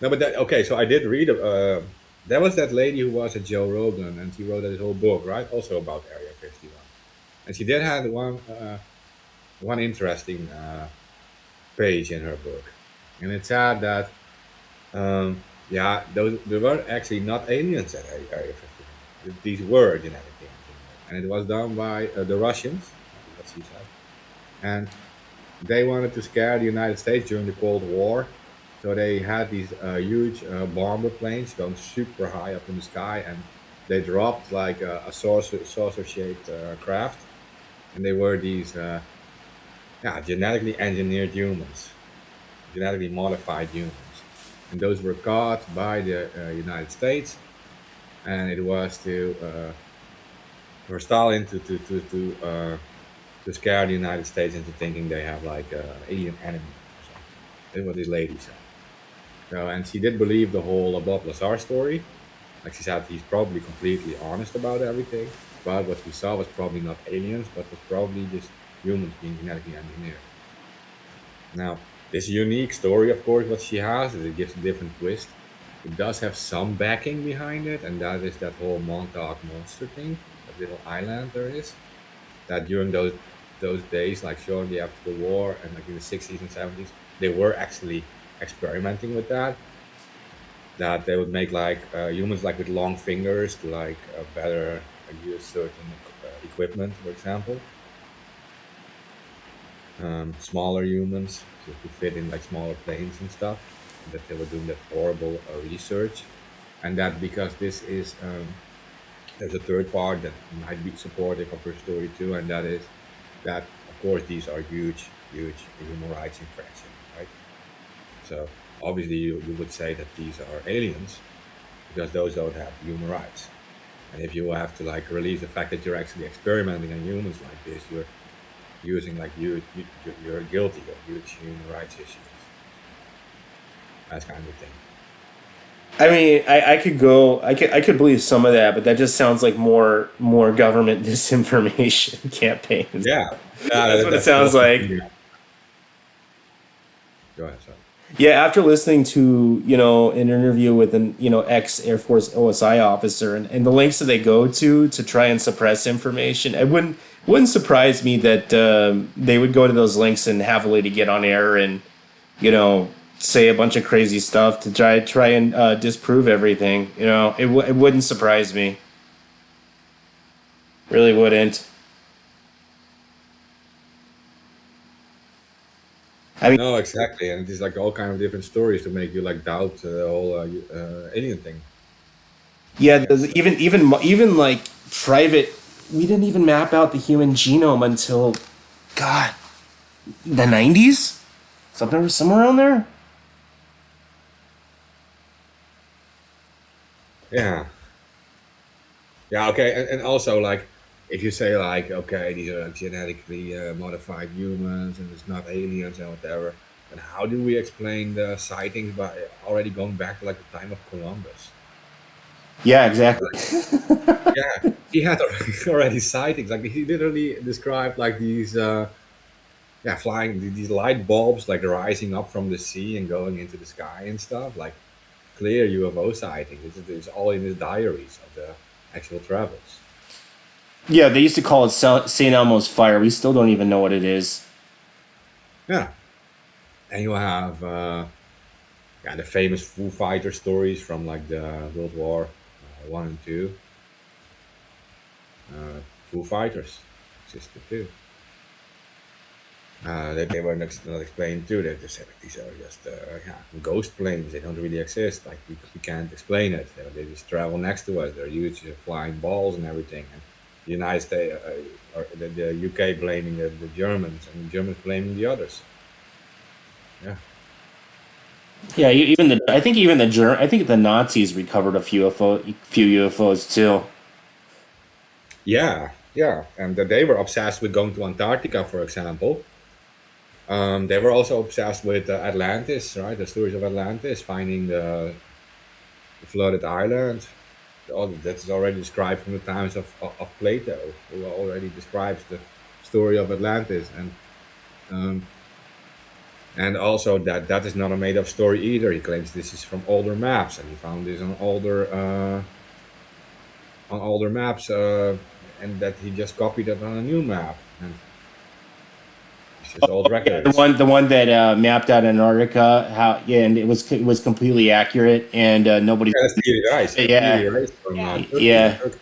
No, but okay. So I did read. There was that lady who was at Joe Rogan, and she wrote this whole book, right? Also about Area 51, and she did have one interesting page in her book, and it said that yeah, those there were actually not aliens at Area 51. These were genetically engineered, and it was done by the Russians. What she said, and they wanted to scare the United States during the Cold War. So they had these huge bomber planes going super high up in the sky, and they dropped like a saucer shaped craft, and they were these yeah, genetically engineered humans, genetically modified humans, and those were caught by the United States, and it was for Stalin to scare the United States into thinking they have like an alien enemy or something. That's what this lady said. So, and she did believe the whole Bob Lazar story. Like she said, he's probably completely honest about everything. But what we saw was probably not aliens, but was probably just humans being genetically engineered. Now, this unique story, of course, what she has is it gives a different twist. It does have some backing behind it, and that is that whole Montauk monster thing, that little island there is. That during those days, like shortly after the war, and like in the 60s and 70s, they were actually experimenting with that. That they would make like humans like with long fingers to like better use certain equipment, for example. Smaller humans to fit in like smaller planes and stuff. And that they were doing that horrible research, and that because this is there's a third part that might be supportive of her story too, and that is that of course these are huge human rights infractions, right? So obviously you would say that these are aliens because those don't have human rights. And if you have to like release the fact that you're actually experimenting on humans like this, you're using like you're guilty of huge human rights issues. That kind of thing. I mean, I could believe some of that, but that just sounds like more government disinformation campaigns. Yeah, That's what it that's sounds one like. thing. Go ahead, sorry. Yeah, after listening to an interview with an ex Air Force OSI officer, and the lengths that they go to try and suppress information, it wouldn't surprise me that they would go to those links and heavily to get on air and you know say a bunch of crazy stuff to try and disprove everything. It wouldn't surprise me. Really wouldn't. I mean, No, exactly, and it's like all kind of different stories to make you like doubt the whole alien thing. yeah, Yes. even like private. We didn't even map out the human genome until God, the 90s, somewhere around there. Yeah. Yeah. Okay. And also like if you say like okay these are like, genetically modified humans and it's not aliens and whatever, then how do we explain the sightings by already going back to like the time of Columbus? Yeah, exactly. Like, yeah, he had already sightings. Like he literally described like these yeah flying these light bulbs like rising up from the sea and going into the sky and stuff like clear UFO sightings. It's all in his diaries of the actual travels. Yeah, they used to call it St. Elmo's fire. We still don't even know what it is. Yeah, and you have yeah the famous Foo Fighter stories from like the World War One and Two. Foo Fighters existed too. They were not explained too. They just said like, these are just yeah, ghost planes. They don't really exist. Like we can't explain it. They just travel next to us. They're huge flying balls and everything. The United States or the UK blaming the Germans, and the Germans blaming the others. Yeah, Yeah, I think the Nazis recovered a few UFOs too. yeah, and that they were obsessed with going to Antarctica, for example. They were also obsessed with Atlantis, right? The stories of Atlantis, finding the flooded island. All that is already described from the times of Plato, who already describes the story of Atlantis, um, and also that is not a made up story either. He claims this is from older maps, and he found this on older maps, and that he just copied it on a new map, and it's just old Yeah, records. the one that mapped out Antarctica, how yeah, and it was completely accurate, and nobody's Yeah, that's Peter Rice. That's Peter yeah, Rice from Yeah. Turkey. The yeah. Turkish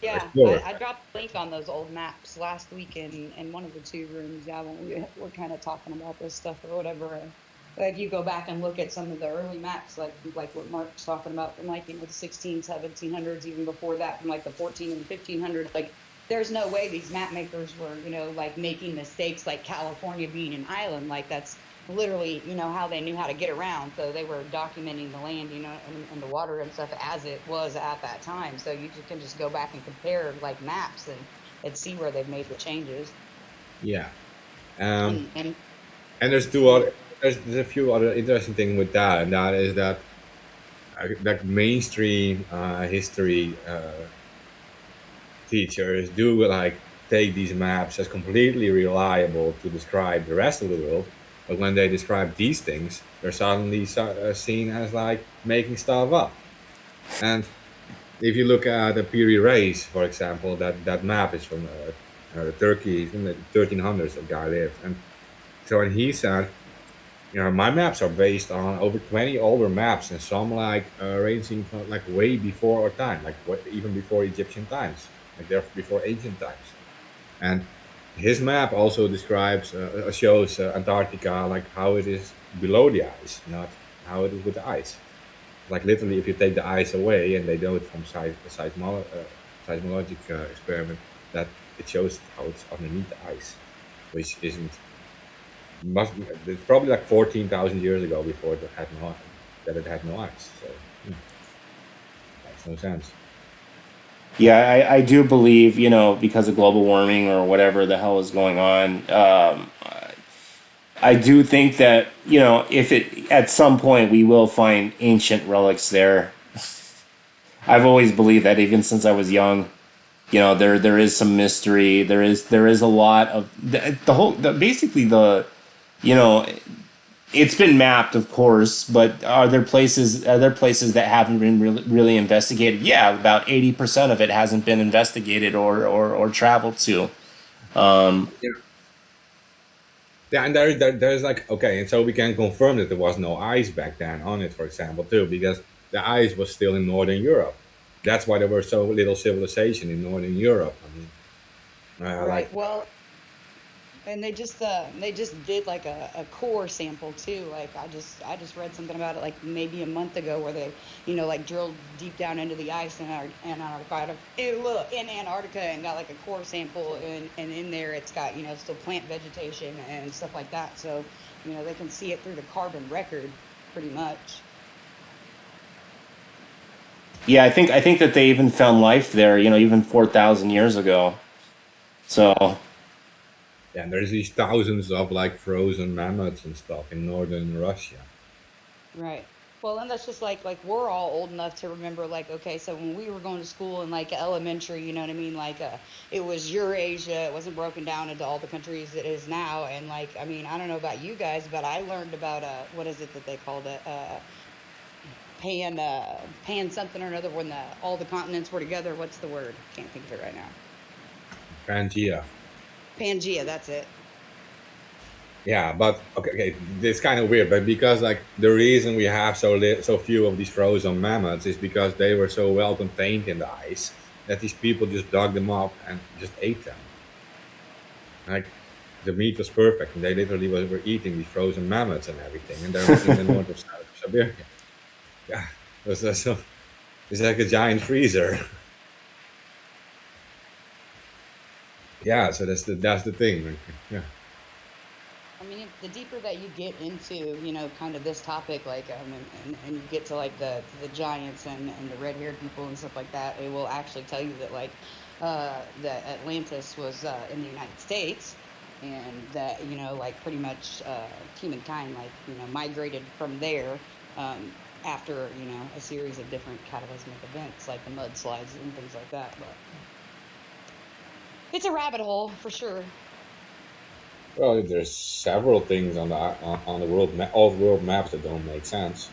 Yeah, explorer. I dropped a link on those old maps last week in one of the two rooms. Yeah, when we were kind of talking about this stuff or whatever. And if you go back and look at some of the early maps, like what Mark's talking about from like the 16, 1700s, even before that, from like the 14 and 1500s, like there's no way these map makers were like making mistakes like California being an island. Like that's literally how they knew how to get around, so they were documenting the land and the water and stuff as it was at that time, so you can just go back and compare like maps and see where they've made the changes. Yeah. Um, And and there's two other. There's a few other interesting things with that, and that is that like mainstream history teachers do like take these maps as completely reliable to describe the rest of the world, but when they describe these things, they're suddenly seen as like making stuff up. And if you look at the Piri Reis, for example, that map is from Turkey, from the 1300s. That guy lived, and so when he said, my maps are based on over 20 older maps, and some like ranging from like way before our time, like even before Egyptian times, like they're before ancient times. And his map also describes, shows Antarctica like how it is below the ice, not how it is with the ice. Like literally, if you take the ice away, and they know it from seismologic experiment, that it shows how it's underneath the ice, which isn't must it's probably like 14,000 years ago before it had no ice. So makes no sense. Yeah, I do believe, because of global warming or whatever the hell is going on, I do think that, if it at some point we will find ancient relics there. I've always believed that even since I was young. There is some mystery. There is a lot of the whole basically you know it's been mapped, of course, but are there places that haven't been really investigated? Yeah, about 80% of it hasn't been investigated or traveled to. Yeah, yeah, and there's like, okay, and so we can confirm that there was no ice back then on it, for example, too, because the ice was still in Northern Europe. That's why there were so little civilization in Northern Europe. I mean, right, like well, and they just did like a core sample too. Like I just read something about it like maybe a month ago where they like drilled deep down into the ice in Antarctica and got like a core sample, and in there it's got still plant vegetation and stuff like that, so they can see it through the carbon record pretty much. Yeah, I think that they even found life there. Even 4,000 years ago. Yeah. So yeah, and there's these thousands of like frozen mammoths and stuff in northern Russia. Right. Well, and that's just like we're all old enough to remember, like, okay, so when we were going to school in like elementary, you know what I mean? Like it was Eurasia, it wasn't broken down into all the countries it is now. And like, I mean, I don't know about you guys, but I learned about what is it that they called it? Pan something or another when the all the continents were together. What's the word? Can't think of it right now. Pangea. Pangea, that's it. Yeah, but okay, it's kind of weird, but because like the reason we have so few of these frozen mammoths is because they were so well contained in the ice that these people just dug them up and just ate them. Like the meat was perfect, and they literally were eating these frozen mammoths and everything, and they're in the north of South Siberia. Yeah, it was so it's like a giant freezer. Yeah, so that's the thing. Like, yeah, I mean, the deeper that you get into, kind of this topic, like, and you get to like the giants and the red-haired people and stuff like that, it will actually tell you that like that Atlantis was in the United States, and that like pretty much humankind like migrated from there after a series of different cataclysmic events like the mudslides and things like that. But it's a rabbit hole for sure. well, there's several things on the all world maps that don't make sense.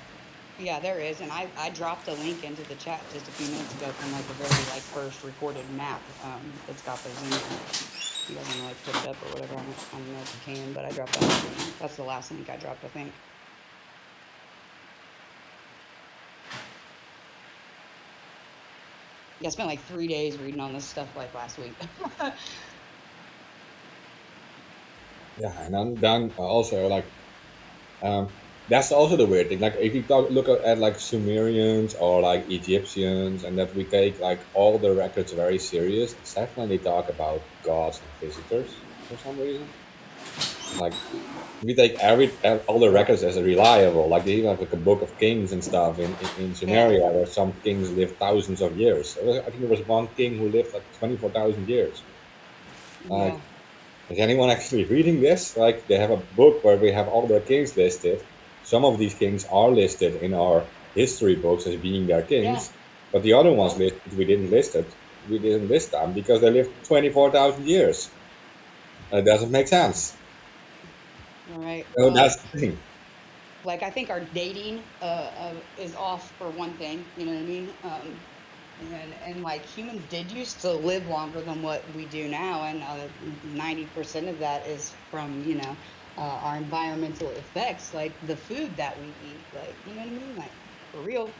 Yeah, there is, and I dropped a link into the chat just a few minutes ago from like the very like first recorded map. It's got those in there. If you guys want to like put it up or whatever, I don't know if you can, but I dropped that link in there. That's the last link I dropped, I think. Yeah, I spent like 3 days reading on this stuff like last week. Yeah, and then also like um, that's also the weird thing. Like if you look at like Sumerians or like Egyptians, and that we take like all the records very serious, except when they talk about gods and visitors for some reason. Like we take all the records as reliable. Like they even have like a book of kings and stuff in Yeah, Sumeria, where some kings lived thousands of years. I think there was one king who lived like 24,000 years. Like, yeah, is anyone actually reading this? Like, they have a book where we have all their kings listed. Some of these kings are listed in our history books as being their yeah. kings, but the other ones Yep. listed, we didn't list it. We didn't list them because they lived 24,000 years. And it doesn't make sense. All right. So that's the thing. Like I think our dating is off for one thing. You know what I mean? And like humans did used to live longer than what we do now, and 90% of that is from our environmental effects, like the food that we eat. Like you know what I mean? Like for real.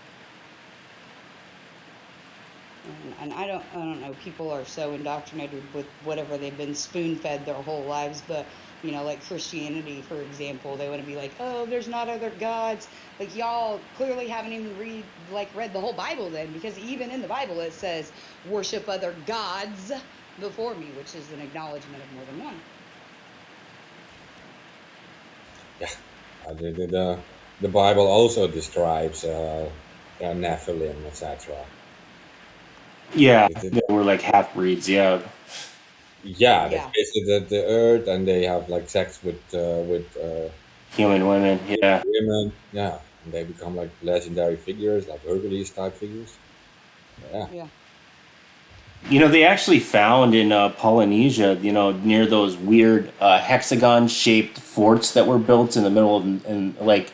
And I don't know, people are so indoctrinated with whatever they've been spoon fed their whole lives. But like Christianity, for example, they want to be like, oh, there's not other gods. Like y'all clearly haven't even read the whole Bible then, because even in the Bible it says worship other gods before me, which is an acknowledgement of more than one. Yeah. The Bible also describes Nephilim, etc. Yeah, It, they were like half breeds. Yeah, yeah, they've Yeah, visited the earth and they have like sex with human women. Yeah. women. Yeah, and they become like legendary figures, like Hercules type figures. Yeah, yeah, They actually found in Polynesia, near those weird hexagon-shaped forts that were built in the middle of like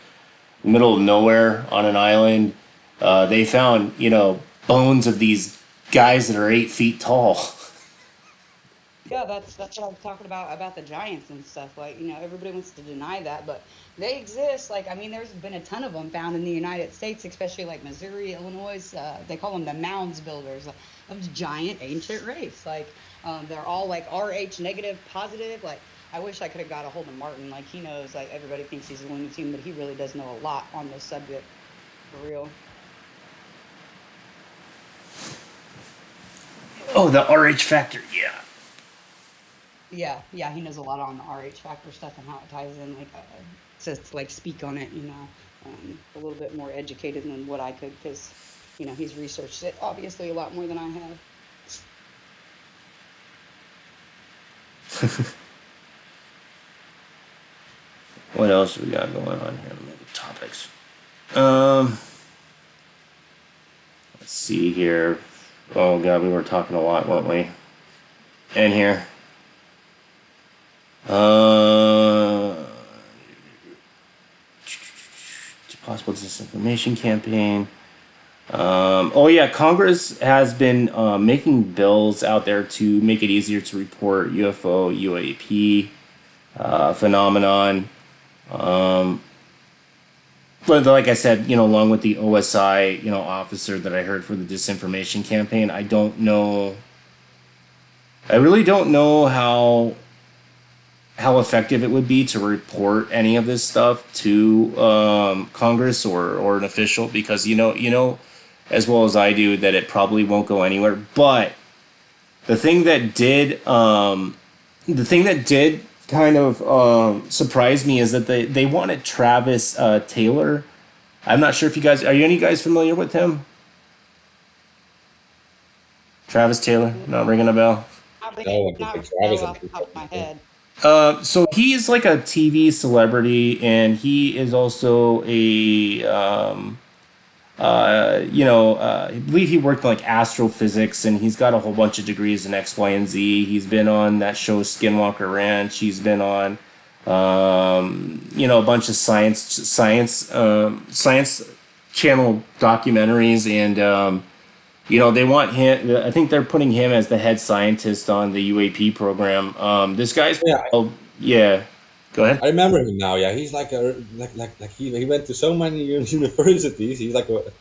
the middle of nowhere on an island. They found, bones of these guys that are 8 feet tall. yeah. That's what I was talking about the giants and stuff. Like everybody wants to deny that, but they exist. Like I mean, there's been a ton of them found in the United States, especially like Missouri, Illinois. They call them the mounds builders of the giant ancient race. Like they're all like RH negative, positive. Like I wish I could have got a hold of Martin. Like he knows. Like everybody thinks he's a Looney Tune, but he really does know a lot on this subject for real. Oh, the RH factor. Yeah. Yeah, yeah, he knows a lot on the RH factor stuff and how it ties in, like to like speak on it, a little bit more educated than what I could, because he's researched it obviously a lot more than I have. What else we got going on here? Let me look at topics. Um, let's see here. Oh god, we were talking a lot, weren't we? In here. Uh, Possible disinformation campaign. Oh yeah, Congress has been making bills out there to make it easier to report UFO, UAP phenomenon. But like I said, along with the OSI, officer that I heard for the disinformation campaign, I don't know. I really don't know how effective it would be to report any of this stuff to Congress or an official, because as well as I do that it probably won't go anywhere. But The thing that did kind of surprise me is that they wanted Travis Taylor. I'm not sure if you guys are you any guys familiar with him? Travis Taylor, not ringing a bell. No, Not but right Travis now and off the top of my head. So he's like a TV celebrity, and he is also a I believe he worked in like astrophysics, and he's got a whole bunch of degrees in X, Y, and Z. He's been on that show Skinwalker Ranch. He's been on, a bunch of science channel documentaries, and they want him. I think they're putting him as the head scientist on the UAP program. This guy's, yeah, oh yeah, go ahead. I remember him now. Yeah, he's like a like he went to so many universities. He's like a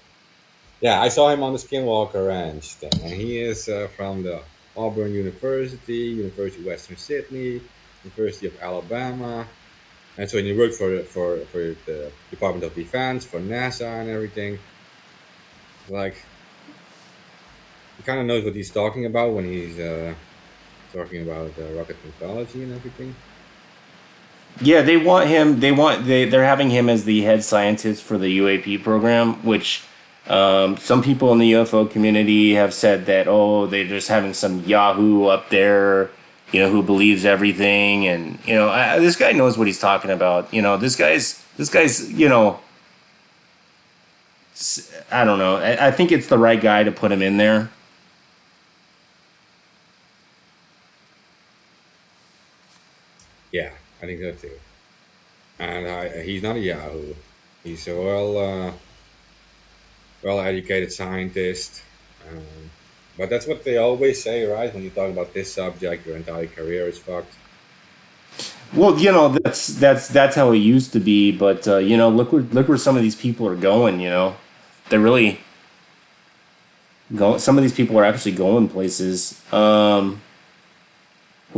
yeah. I saw him on the Skinwalker Ranch thing, and he is from the Auburn University, University of Western Sydney, University of Alabama, and so he worked for the Department of Defense, for NASA, and everything. Like he kind of knows what he's talking about when he's talking about rocket technology and everything. Yeah, they want him. They're having him as the head scientist for the UAP program, which some people in the UFO community have said that they're just having some Yahoo up there, who believes everything, and this guy knows what he's talking about. This guy's I don't know. I think it's the right guy to put him in there. Yeah, I think so too. And he's not a Yahoo. He's a well educated scientist. Um, but that's what they always say, right? When you talk about this subject, your entire career is fucked. Well, that's how it used to be, but look where some of these people are going. They're really going. Some of these people are actually going places. Who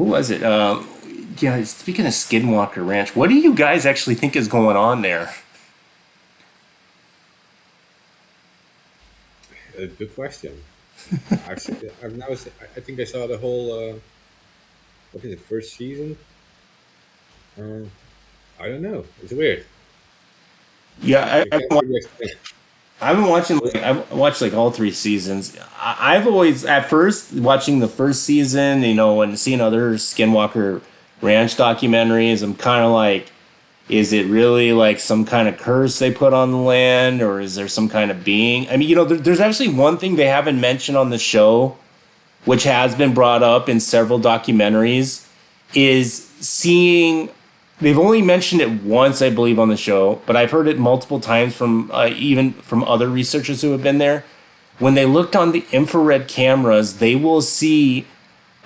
was it? Yeah, speaking of Skinwalker Ranch, what do you guys actually think is going on there? Good question. I've now. I think I saw the whole. What is it? First season. Uh, I don't know. It's weird. Yeah, You can't really explain. I've been watching. I've watched like all three seasons. I've always at first watching the first season, and seeing other Skinwalker Ranch documentaries. I'm kind of like, is it really like some kind of curse they put on the land, or is there some kind of being? I mean, there's actually one thing they haven't mentioned on the show, which has been brought up in several documentaries, is seeing. They've only mentioned it once, I believe, on the show, but I've heard it multiple times from even from other researchers who have been there. When they looked on the infrared cameras, they will see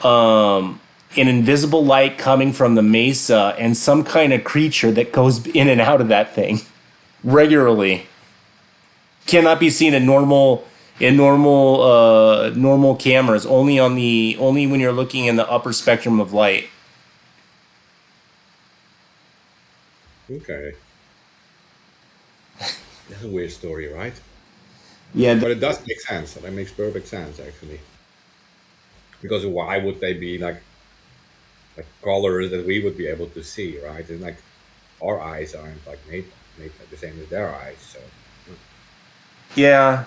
an invisible light coming from the mesa and some kind of creature that goes in and out of that thing regularly. Cannot be seen in normal cameras. Only when you're looking in the upper spectrum of light. Okay, that's a weird story, right? Yeah, But it does make sense. That makes perfect sense, actually. Because why would they be like colors that we would be able to see, right? And like our eyes aren't like made like the same as their eyes. So yeah.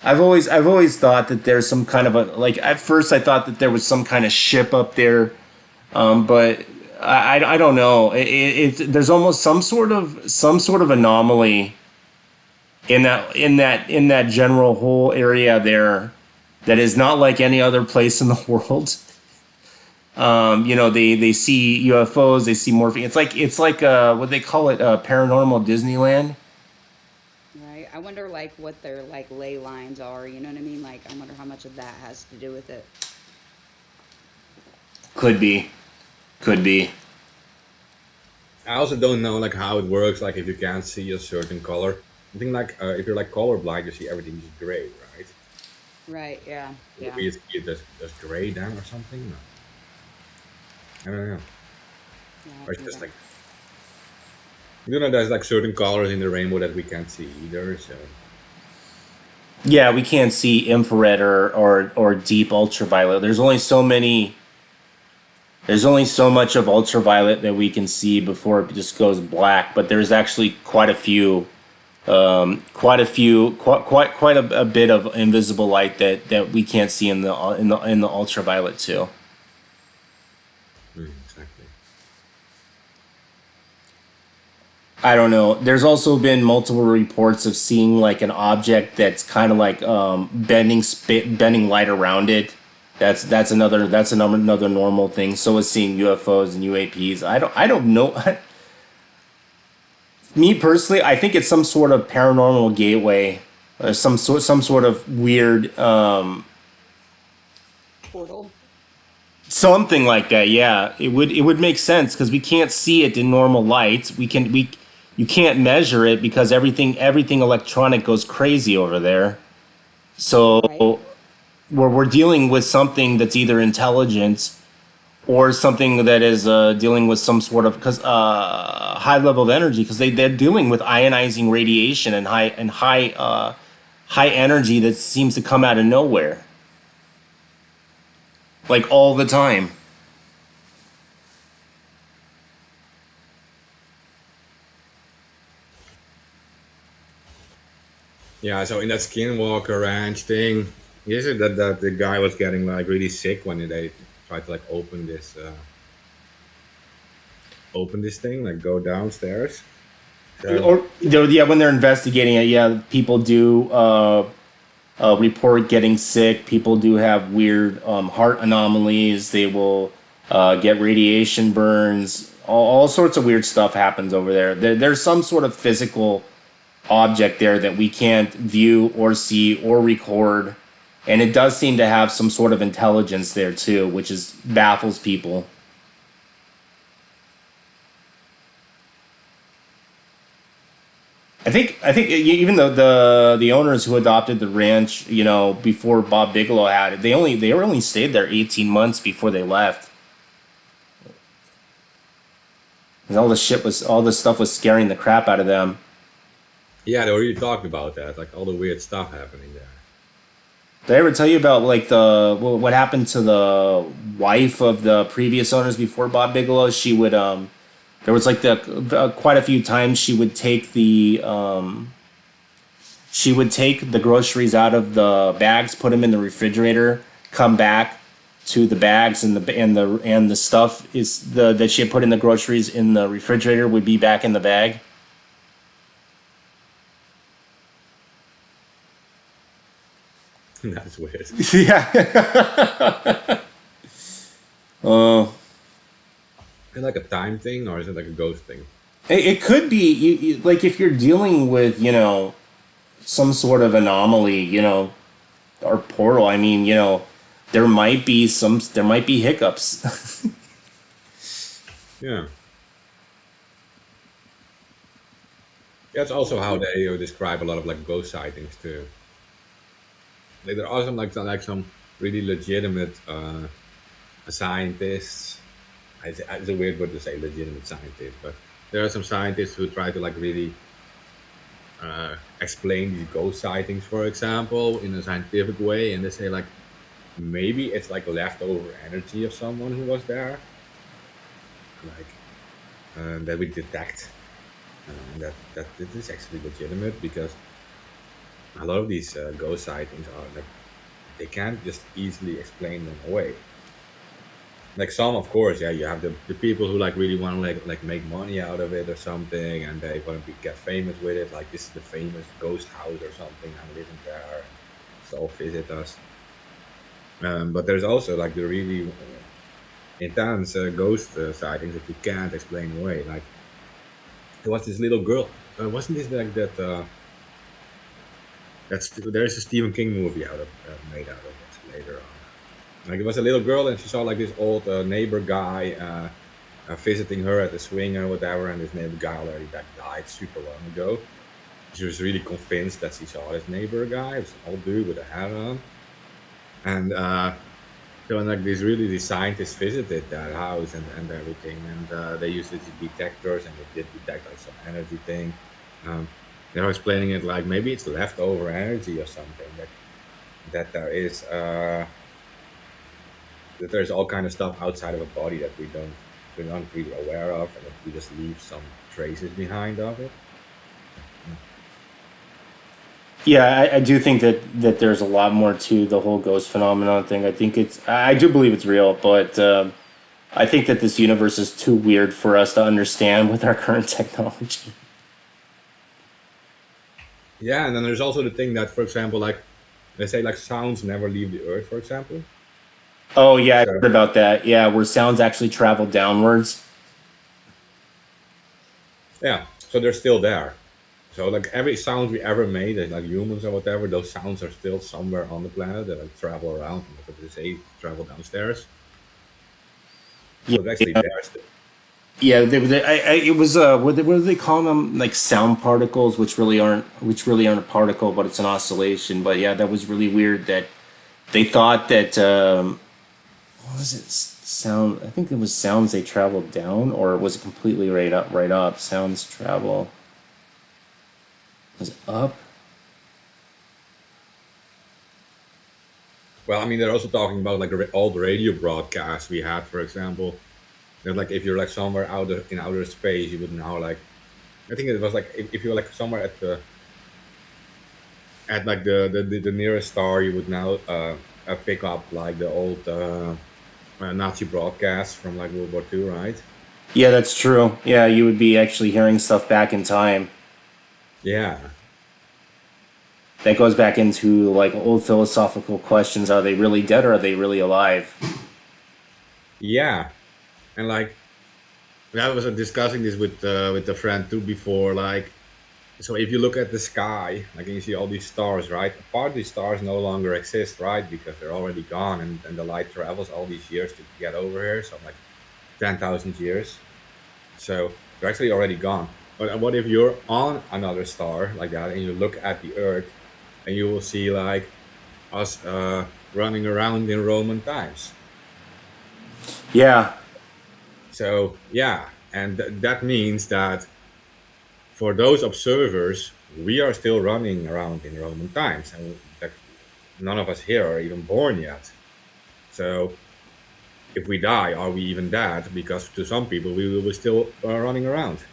I've always thought that there's some kind of a like at first I thought that there was some kind of ship up there, but I don't know. There's almost some sort of anomaly in that general whole area there that is not like any other place in the world. They see UFOs, they see morphine. It's like what they call it, paranormal Disneyland. Right. I wonder like what their like ley lines are, you know what I mean? Like I wonder how much of that has to do with it. Could be, could be. I also don't know like how it works. Like if you can't see a certain color, I think like if you're like colorblind, you see everything is gray, right? Right, yeah. Yeah. Maybe it's just gray then or something. No, I don't know. Yeah, Or I it's think just that. like there's like certain colors in the rainbow that we can't see either. So Yeah, we can't see infrared or deep ultraviolet. There's only so much of ultraviolet that we can see before it just goes black. But there's actually quite a bit of invisible light that we can't see in the ultraviolet too. Exactly. I don't know. There's also been multiple reports of seeing like an object that's kind of like bending light around it. That's another normal thing. So is seeing UFOs and UAPs. I don't know. Me personally, I think it's some sort of paranormal gateway, or some sort of weird Portal. something like that. Yeah, it would make sense because we can't see it in normal light. We you can't measure it because everything electronic goes crazy over there. So Right. we're dealing with something that's either intelligent or something that is dealing with some sort of because high level of energy because they're dealing with ionizing radiation and high energy that seems to come out of nowhere like all the time. Yeah, so in that Skinwalker Ranch thing, is it that the guy was getting like really sick when they tried to like open this thing, like go downstairs? So Or yeah, when they're investigating it, yeah, people do report getting sick. People do have weird heart anomalies. They will get radiation burns. All sorts of weird stuff happens over there's some sort of physical object there that we can't view or see or record, and it does seem to have some sort of intelligence there too, which is baffles people. I think even though the owners who adopted the ranch, before Bob Bigelow had it, they only stayed there 18 months before they left. 'Cause all this stuff was scaring the crap out of them. yeah, they already talked about that, like all the weird stuff happening there. Did I ever tell you about like what happened to the wife of the previous owners before Bob Bigelow? She would there was like quite a few times she would take the groceries out of the bags, put them in the refrigerator, come back to the bags and the stuff is the that she had put in the groceries in the refrigerator would be back in the bag. That's weird. Yeah. Oh, Is it like a time thing or is it like a ghost thing? it could be like if you're dealing with some sort of anomaly, or portal. I mean, there might be hiccups. Yeah. That's also how they describe a lot of like ghost sightings too. Like there are some really legitimate scientists. It's a weird word to say legitimate scientists, but there are some scientists who try to like really explain these ghost sightings, for example, in a scientific way, and they say like maybe it's like leftover energy of someone who was there, like that we detect, that it is actually legitimate because a lot of these ghost sightings are like they can't just easily explain them away. Like some, of course, yeah, you have the people who like really want to like make money out of it or something, and they want to get famous with it. Like this is the famous ghost house or something. I'm living there, so visit us. But there's also like the really intense ghost sightings that you can't explain away. Like there was this little girl. Wasn't this like that? There's a Stephen King movie made out of it later on. Like it was a little girl and she saw like this old neighbor guy visiting her at the swing or whatever, and this neighbor guy already like died super long ago. She was really convinced that she saw this neighbor guy. It was an old dude with a hat on, and so and like these scientists visited that house and everything, and they used these detectors and they did detect like some energy thing. Um, They're explaining it like maybe it's leftover energy or something that there is that there's all kind of stuff outside of a body that we're not really aware of, and that we just leave some traces behind of it. Yeah, I do think that there's a lot more to the whole ghost phenomenon thing. I think I do believe it's real, but I think that this universe is too weird for us to understand with our current technology. Yeah, and then there's also the thing that, for example, like they say, like sounds never leave the earth, for example. Oh yeah, I So heard about that. Yeah, where sounds actually travel downwards. yeah, so they're still there. So like every sound we ever made, like humans or whatever, those sounds are still somewhere on the planet that like travel around, and what they say travel downstairs. Yeah, So it's actually there still. yeah. It was what do they call them? Like sound particles, which really aren't a particle, but it's an oscillation. But yeah, that was really weird that they thought that what was it? Sound. I think it was sounds they traveled down, or was it completely right up? Right up. Sounds travel was it up. Well, I mean, they're also talking about like all the radio broadcasts we had, for example. That like if you're like somewhere out in outer space, you would now like I think it was like if you're like somewhere at like the nearest star, you would now pick up like the old Nazi broadcasts from like World War II, right? Yeah, that's true. Yeah, you would be actually hearing stuff back in time. Yeah, That goes back into like old philosophical questions: are they really dead or are they really alive? yeah, and like I was discussing this with a friend too before. Like, so if you look at the sky, like and you see all these stars, right? Part of these stars no longer exist, right? Because they're already gone, and the light travels all these years to get over here. So like 10,000 years. So they're actually already gone. But what if you're on another star like that and you look at the Earth and you will see like us running around in Roman times? Yeah, So yeah, and that means that for those observers, we are still running around in Roman times, and that none of us here are even born yet. So if we die, are we even dead? Because to some people, we will be still running around.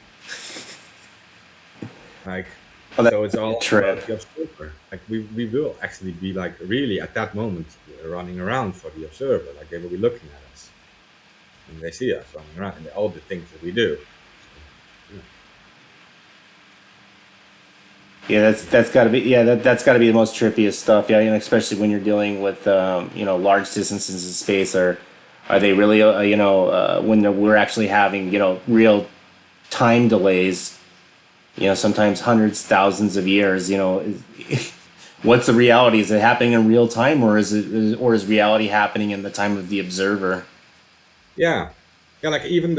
Like, well, so it's that's a all trip. about the observer. Like we will actually be like really at that moment running around for the observer. Like they will be looking at us and they see us running around and all the things that we do. So, yeah. Yeah, that's got to be that's got to be the most trippiest stuff. Yeah, and especially when you're dealing with large distances in space. Are they really when we're actually having real time delays? Sometimes hundreds, thousands of years. What's the reality? Is it happening in real time, or is reality happening in the time of the observer? Yeah, yeah. Like even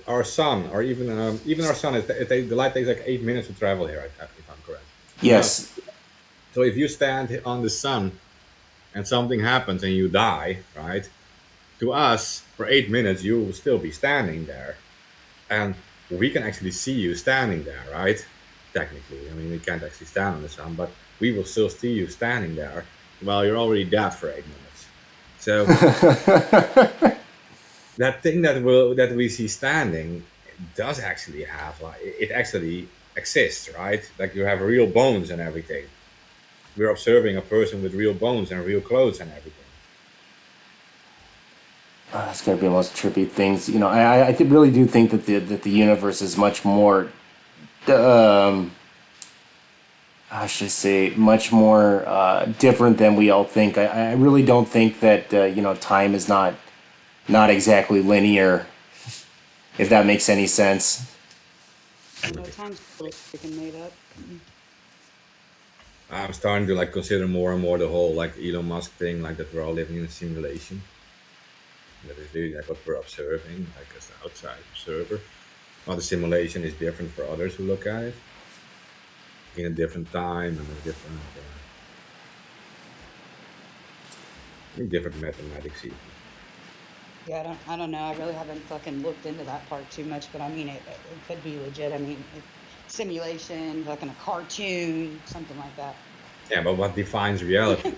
our sun, or even our sun, the light takes like 8 minutes to travel here, if I'm correct. To us. Yes. So if you stand on the sun and something happens and you die, right? To us, for 8 minutes, you will still be standing there, and we can actually see you standing there, right? Technically, I mean, we can't actually stand on the sun, but we will still see you standing there while you're already dead for 8 minutes. So that thing that we see standing does actually have like it actually exists, right? Like you have real bones and everything. We're observing a person with real bones and real clothes and everything. It's gonna be the most trippy things. Really do think that the universe is much more, um, how should I say, much more different than we all think. I really don't think that time is not exactly linear. If that makes any sense. No, time's totally freaking made up. I'm starting to like consider more and more the whole like Elon Musk thing, like that we're all living in a simulation. That is really like what we're observing, like as the outside observer. Well, the simulation is different for others who look at it in a different time and a different mathematics even. Yeah, I don't know. I really haven't fucking looked into that part too much, but I mean, it could be legit. I mean, simulation, like in a cartoon, something like that. Yeah, but what defines reality?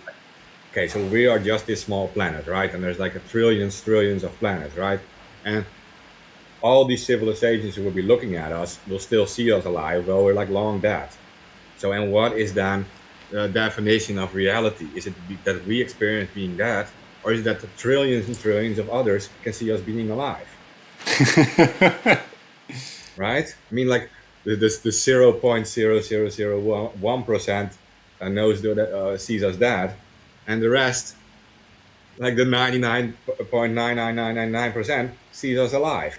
Okay, so we are just this small planet, right? And there's like a trillions of planets, right? And all these civilizations who will be looking at us will still see us alive, well, we're like long dead. So, and what is then the definition of reality? Is it that we experience being dead, or is it that the trillions and trillions of others can see us being alive? Right? I mean, like the 0.0001% knows that sees us dead, and the rest, like the 99.99999%, sees us alive.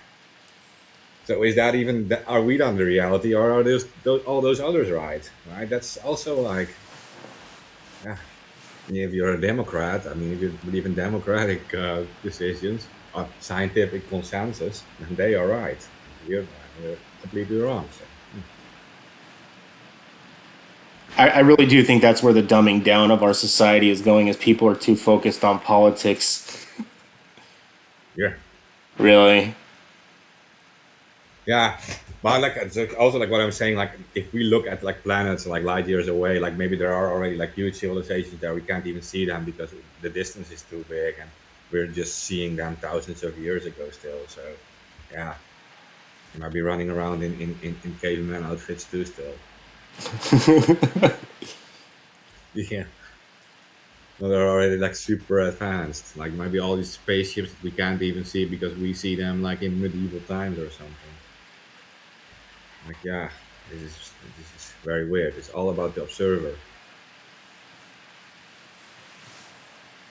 So is that even are we on the reality, or are those all those others right? Right? That's also like, yeah. If you're a Democrat, I mean, if you believe in democratic decisions or scientific consensus, then they are right. You're completely wrong. So, I really do think that's where the dumbing down of our society is going, is people are too focused on politics. yeah, Really. yeah. But like it's like also like what I'm saying, like if we look at like planets like light years away, like maybe there are already like huge civilizations there, we can't even see them because the distance is too big, and we're just seeing them thousands of years ago still. So, yeah, you might be running around in caveman outfits too still. Yeah. No, they're already like super advanced. Like maybe all these spaceships that we can't even see because we see them like in medieval times or something. Like, yeah, this is very weird. It's all about the observer.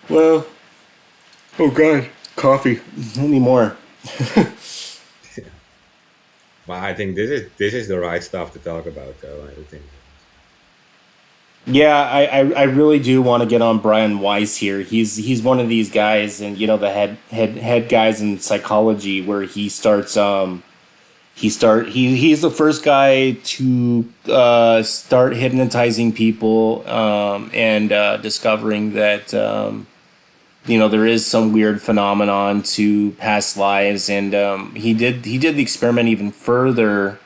Well, oh god, coffee. Any more? But I think this is the right stuff to talk about, though. I think. Yeah, I really do want to get on Brian Weiss here. He's one of these guys, and the head guys in psychology, where he's the first guy to start hypnotizing people, and discovering that there is some weird phenomenon to past lives, and he did the experiment even further,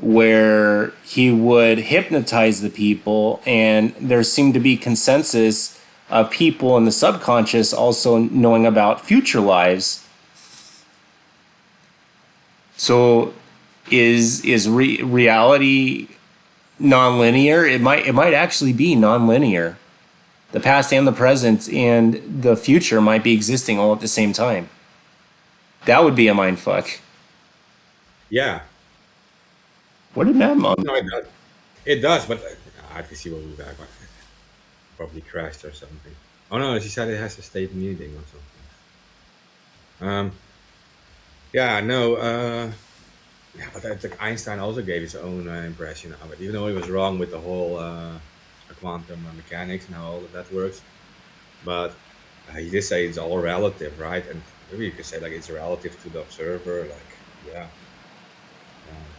where he would hypnotize the people, and there seemed to be consensus of people in the subconscious also knowing about future lives. So is reality nonlinear? It might actually be nonlinear. The past and the present and the future might be existing all at the same time. That would be a mind fuck. Yeah, What did Mad Mom? no, it does. It does, but I can see what we're back. Probably crashed or something. Oh no, she said it has a state meeting or something. Um, yeah, no. Yeah, but I think Einstein also gave his own impression of it, even though he was wrong with the whole quantum mechanics and how all of that works. But he did say it's all relative, right? And maybe you could say like it's relative to the observer. Like, yeah, um,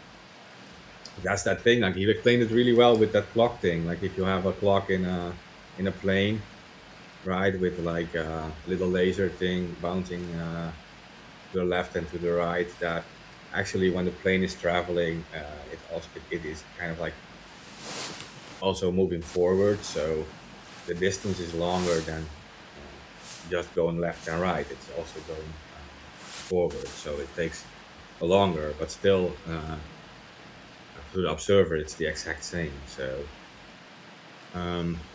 that's that thing. Like he explained it really well with that clock thing. Like if you have a clock in a plane, right, with like a little laser thing bouncing to the left and to the right, that actually when the plane is traveling, it is kind of like also moving forward. So the distance is longer than just going left and right. It's also going forward. So it takes longer, but still to the observer, it's the exact same. So um,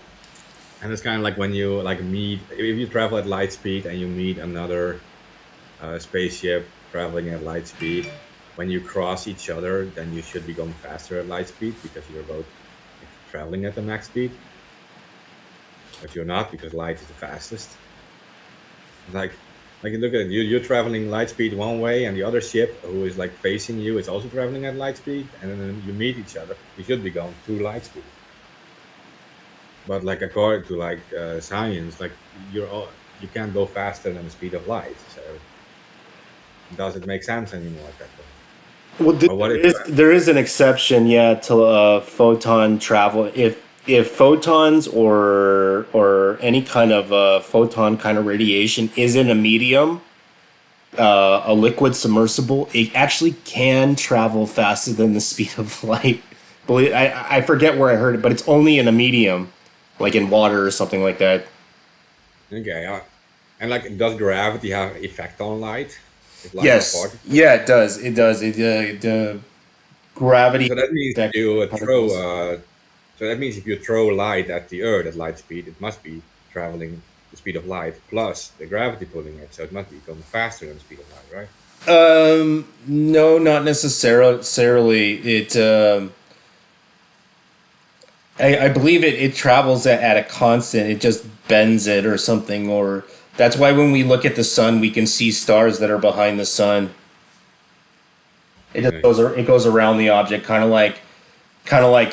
and it's kind of like when you like meet if you travel at light speed and you meet another spaceship traveling at light speed. When you cross each other, then you should be going faster at light speed because you're both like, traveling at the max speed, but you're not because light is the fastest. Like, like you look at it, you're traveling light speed one way, and the other ship who is like facing you is also traveling at light speed, and then you meet each other. You should be going to light speed, but like according to like science, like you can't go faster than the speed of light. So does it make sense anymore at that point? Well, Or what there if is there is an exception, yeah, to photon travel. If photons or any kind of photon kind of radiation is in a medium, a liquid submersible, it actually can travel faster than the speed of light. Believe I forget where I heard it, but it's only in a medium, like in water or something like that. Okay. And like, does gravity have effect on light? If light is a Yes, particle? yeah, it does. It does. The gravity So that means if affects you particles. so that means if you throw light at the Earth at light speed, it must be traveling the speed of light plus the gravity pulling it. So it must be going faster than the speed of light, right? No, not necessarily. I believe it travels at a constant. It just bends it or something, or that's why when we look at the sun, we can see stars that are behind the sun. Okay. It goes around the object, kind of like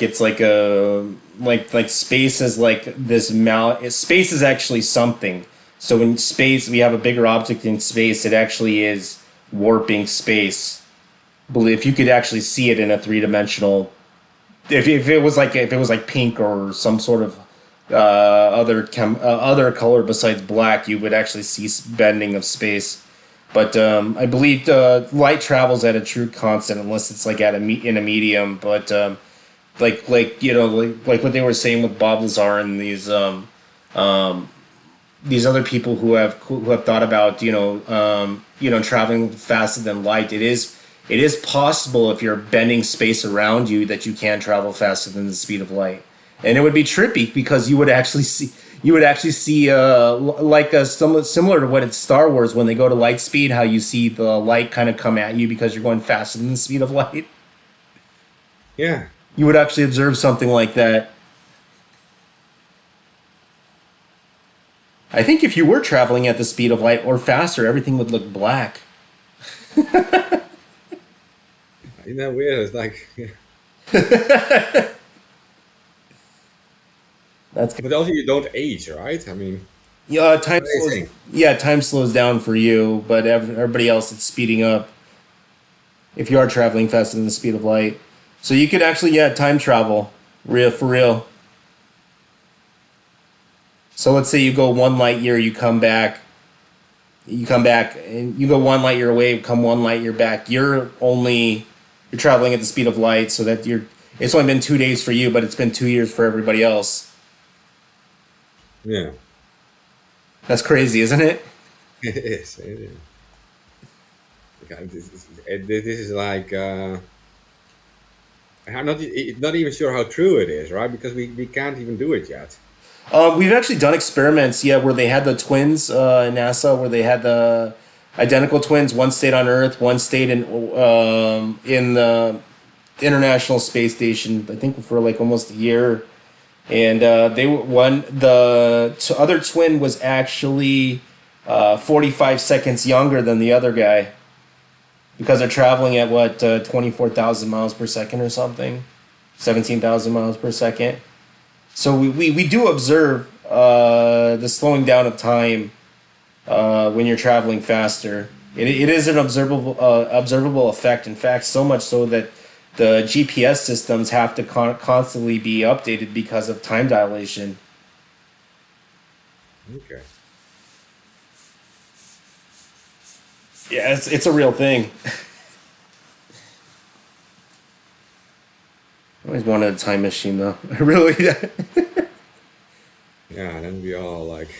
it's like a like space is like this mount. Space is actually something. So in space, we have a bigger object in space. It actually is warping space. Believe if you could actually see it in a three dimensional, if it was like pink or some sort of other color besides black, you would actually see bending of space. But I believe light travels at a true constant unless it's like in a medium. But like like what they were saying with Bob Lazar and these other people who have thought about traveling faster than light. It is possible if you're bending space around you that you can travel faster than the speed of light, and it would be trippy because you would actually see like similar to what it's Star Wars when they go to light speed, how you see the light kind of come at you because you're going faster than the speed of light. Yeah. You would actually observe something like that. I think if you were traveling at the speed of light or faster, everything would look black. Isn't that weird? It's like, That's but also you don't age, right? I mean, yeah. what do you think? Time slows down for you, but everybody else it's speeding up. If you are traveling faster than the speed of light, so you could actually time travel, real for real. So let's say you go 1 light year, you come back, and you go 1 light year away, come 1 light year back. You're traveling at the speed of light, so that you're. It's only been 2 days for you, but it's been 2 years for everybody else. Yeah, That's crazy, isn't it? it is. It is. Okay, this is like I'm not even sure how true it is, right? Because we can't even do it yet. We've actually done experiments, yeah, where they had the twins in NASA, where they had the identical twins. One stayed on Earth, one stayed in the International Space Station. I think for like almost a year, and they were one. The other twin was actually 45 seconds younger than the other guy because they're traveling at what 24,000 miles per second or something, 17,000 miles per second. So we do observe the slowing down of time when you're traveling faster. It is an observable effect. In fact, so much so that the GPS systems have to constantly be updated because of time dilation. Okay. Yeah, it's a real thing. I always wanted a time machine though. I really. Yeah, then we all like,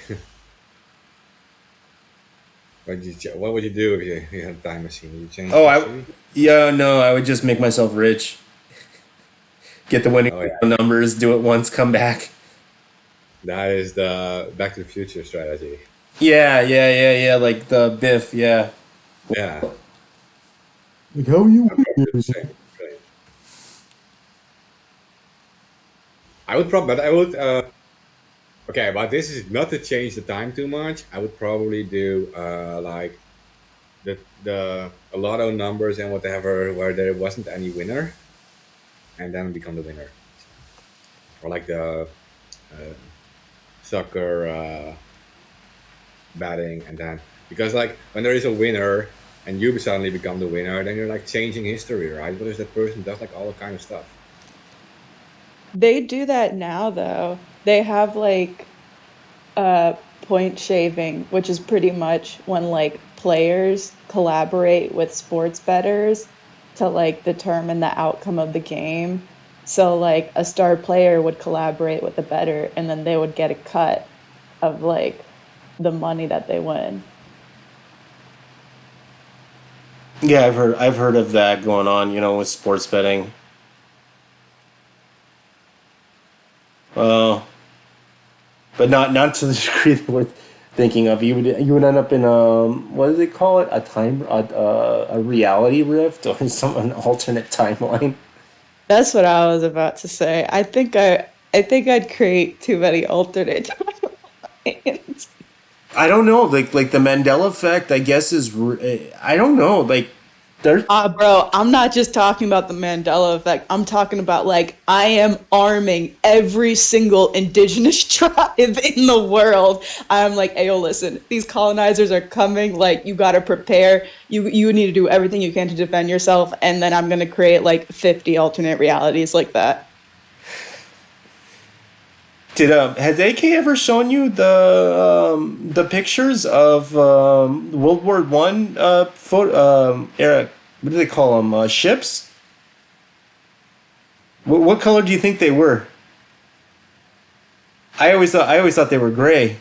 what would you do if you had a time machine? Would you change Oh, history? yeah, no, I would just make myself rich. Get the winning Oh yeah, numbers, do it once, come back. that is the Back to the Future strategy. Yeah. Like the Biff, yeah. Yeah, Like how you? I'd probably do the same. Right. I would probably, but I would. Okay, but this is not to change the time too much. I would probably do like the a lotto numbers and whatever where there wasn't any winner, and then become the winner, or like the uh, soccer batting, and then because like when there is a winner and you suddenly become the winner, then you're like changing history, right? Because that person does like all kind of stuff. They do that now though. They have like point shaving, which is pretty much when like players collaborate with sports bettors to like determine the outcome of the game. So like a star player would collaborate with the bettor and then they would get a cut of like the money that they win. Yeah, I've heard of that going on, with sports betting. Uh, but not to the degree that we're thinking of. You would end up in what do they call it? A reality rift or an alternate timeline. That's what I was about to say. I think I'd create too many alternate timelines. I don't know, like the Mandela effect. I guess I don't know, like there's Bro, I'm not just talking about the Mandela effect. I'm talking about like I am arming every single indigenous tribe in the world. I'm like, hey, yo, listen, these colonizers are coming. Like, you gotta prepare. You need to do everything you can to defend yourself. And then I'm gonna create like 50 alternate realities like that. Did has AK ever shown you the pictures of World War I photo era? What do they call them? Ships. What color do you think they were? I always thought they were gray.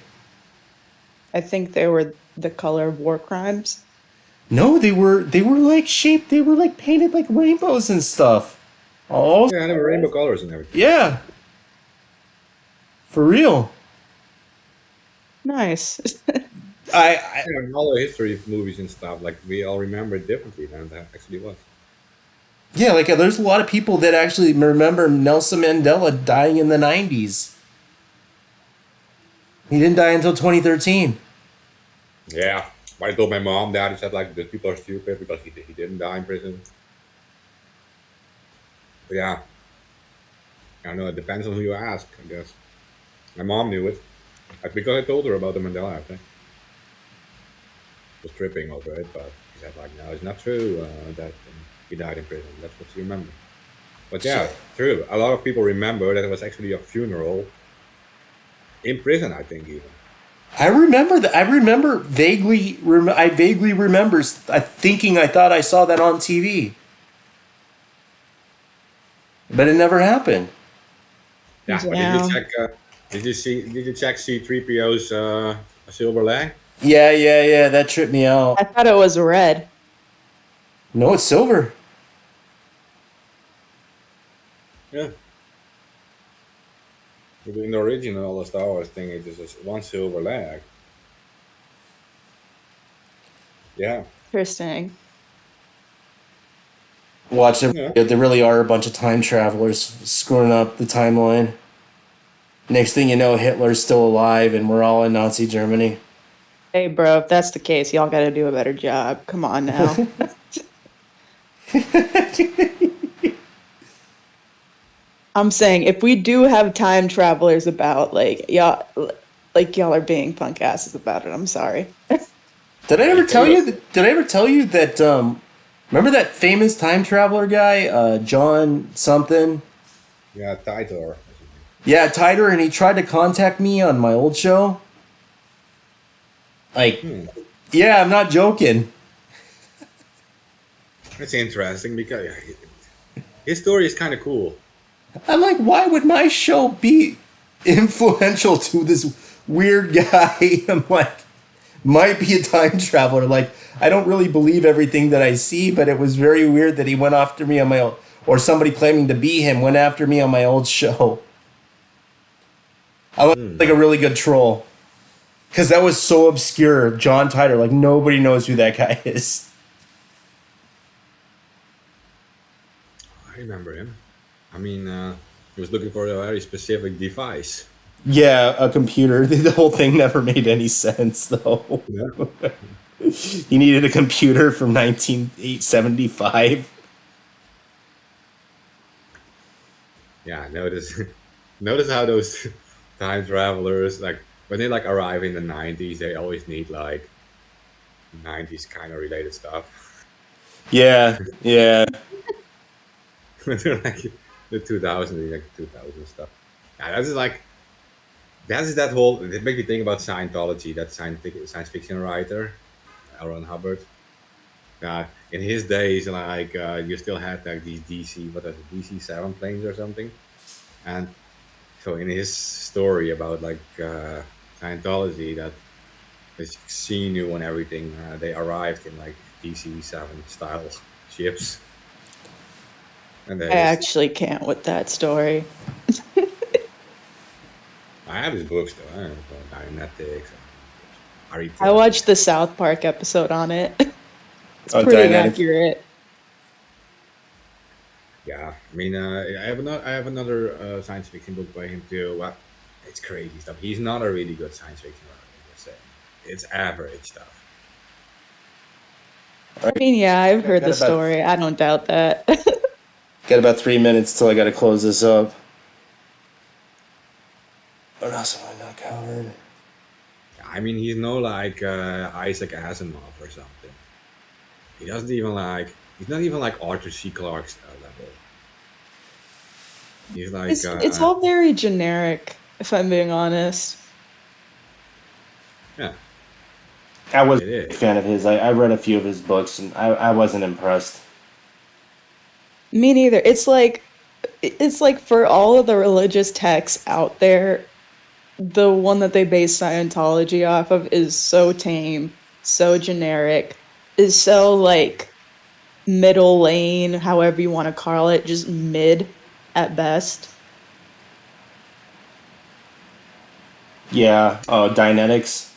I think they were the color of war crimes. No, they were like shaped. They were like painted like rainbows and stuff. Oh Yeah, and there were rainbow colors and everything. yeah, for real. Nice. I Yeah, and all the history of movies and stuff, like we all remember it differently than that actually was. Yeah, like there's a lot of people that actually remember Nelson Mandela dying in the 90s. He didn't die until 2013. Yeah, I told my mom that. He said like the people are stupid because he didn't die in prison. But yeah, I don't know. It depends on who you ask, I guess. My mom knew it because I told her about the Mandela effect. Was tripping over it, but she said like, no, it's not true that he died in prison. That's what she remembered. But So yeah, true. A lot of people remember that it was actually a funeral in prison. I think even. I remember that. I remember vaguely. I vaguely remember thinking I thought I saw that on TV, but it never happened. Yeah, but did you Damn. check? Did you see? Did you check C-3PO's silver leg? Yeah, yeah, yeah. That tripped me out. I thought it was red. No, it's silver. Yeah. In the original Star Wars thing, it is just one silver leg. Yeah. Interesting. Watch them. Yeah. There really are a bunch of time travelers screwing up the timeline. Next thing you know, Hitler's still alive, and we're all in Nazi Germany. Hey, bro, if that's the case, y'all got to do a better job. Come on now. I'm saying if we do have time travelers about, like y'all are being punk asses about it. I'm sorry. Did I Yeah, ever you tell can you? go. Did I ever tell you that? Remember that famous time traveler guy, John something? Yeah, Titor. Yeah, Tider, and he tried to contact me on my old show. Like, Hmm. yeah, I'm not joking. That's interesting because his story is kind of cool. I'm like, why would my show be influential to this weird guy? I'm like, might be a time traveler. Like, I don't really believe everything that I see, but it was very weird that he went after me on my old, or somebody claiming to be him went after me on my old show. I was Hmm. like a really good troll because that was so obscure. John Tider, like nobody knows who that guy is. I remember him. I mean, he was looking for a very specific device. Yeah, a computer. The whole thing never made any sense, though. Yeah. He needed a computer from 1975. Yeah, notice notice how those time travelers like when they like arrive in the 90s, they always need like 90s kind of related stuff. Yeah, yeah. When they're like the 2000s, like 2000 stuff. Yeah, that's just like that's that whole. It makes me think about Scientology, that science fiction writer. L. Ron Hubbard. In his days, like you still had like these DC, what is it, DC-7 planes or something. And so in his story about like Scientology, that this Xenu and everything, they arrived in like DC-7 style ships, and I they just. actually can't with that story. I have his books though. I don't know, Dianetics, I Arita. watched the South Park episode on it. It's Oh, pretty Dianetics. accurate. Yeah, I mean, I have another science fiction book by him too. It's crazy stuff. He's not a really good science fiction writer. Let's say it's average stuff. I mean, yeah, I've heard Got the about story. I don't doubt that. got about 3 minutes till I got to close this up. What else have I not covered? I mean, he's no like Isaac Asimov or something. He doesn't even like. He's not even like Arthur C. Clarke's level. He's like, It's all very generic, if I'm being honest. yeah, I was it a big is. fan of his. I read a few of his books and I wasn't impressed. Me neither. It's like for all of the religious texts out there, the one that they base Scientology off of is so tame, so generic, is so like middle lane, however you want to call it, just mid at best. Yeah, Dianetics.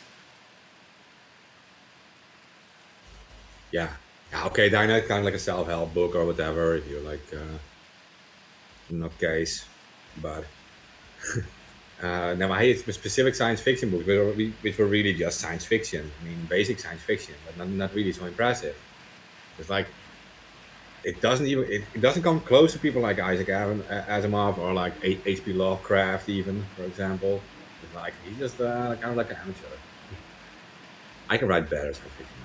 Yeah. Yeah, okay, Dynamite kind of like a self-help book or whatever if you like not case, but now I hate specific science fiction books which were really just science fiction. I mean, basic science fiction, but not really so impressive. It's like it doesn't come close to people like Isaac Asimov or like H.P. Lovecraft even, for example. It's like he's just kind of like an amateur. I can write better science fiction.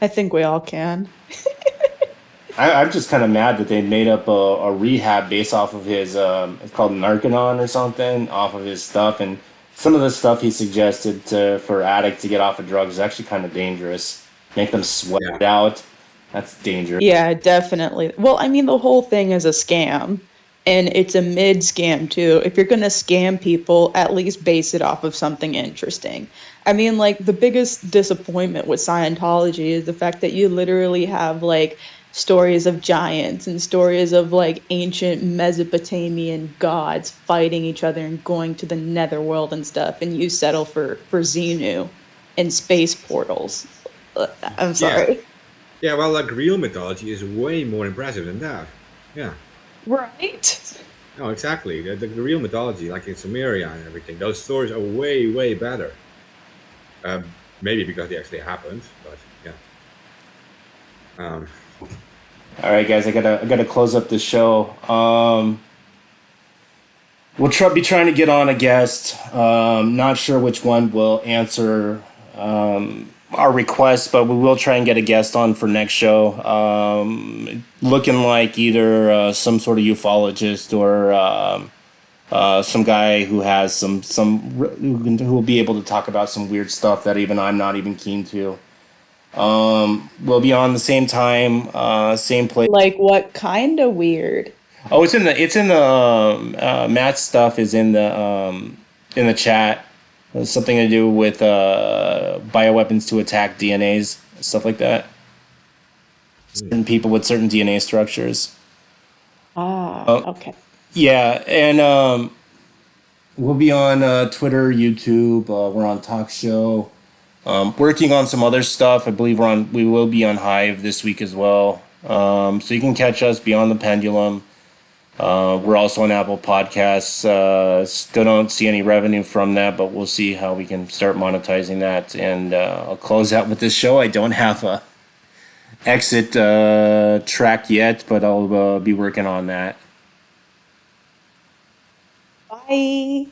I think we all can. I'm just kind of mad that they made up a rehab based off of his, it's called Narcanon or something, off of his stuff. And some of the stuff he suggested for addicts to get off of drugs is actually kind of dangerous. Make them sweat Yeah, it out. That's dangerous. Yeah, definitely. Well, I mean, the whole thing is a scam, and it's a mid scam too. If you're going to scam people, at least base it off of something interesting. I mean, like, the biggest disappointment with Scientology is the fact that you literally have, like, stories of giants and stories of, like, ancient Mesopotamian gods fighting each other and going to the netherworld and stuff, and you settle for Xenu and space portals. I'm yeah, sorry. yeah. Well, like real mythology is way more impressive than that. Yeah. Right? No, exactly. The real mythology, like in Sumeria and everything, those stories are way, way better. Maybe because they actually happened, but yeah. Um, All right, guys, I gotta close up the show. We'll be trying to get on a guest. Not sure which one will answer our request, but we will try and get a guest on for next show. Looking like either some sort of ufologist or some guy who has who will be able to talk about some weird stuff that even I'm not even keen to. We'll be on the same time, same place. Like what kind of weird? Oh, it's in the Matt's stuff is in the chat. Something to do with bioweapons to attack DNAs, stuff like that. Certain people with certain DNA structures. Ah, Uh, okay. yeah, and we'll be on Twitter, YouTube. We're on Talk Show. Working on some other stuff. I believe we will be on Hive this week as well. So you can catch us Beyond the Pendulum. We're also on Apple Podcasts. Still don't see any revenue from that, but we'll see how we can start monetizing that. And I'll close out with this show. I don't have a exit track yet, but I'll be working on that. Bye.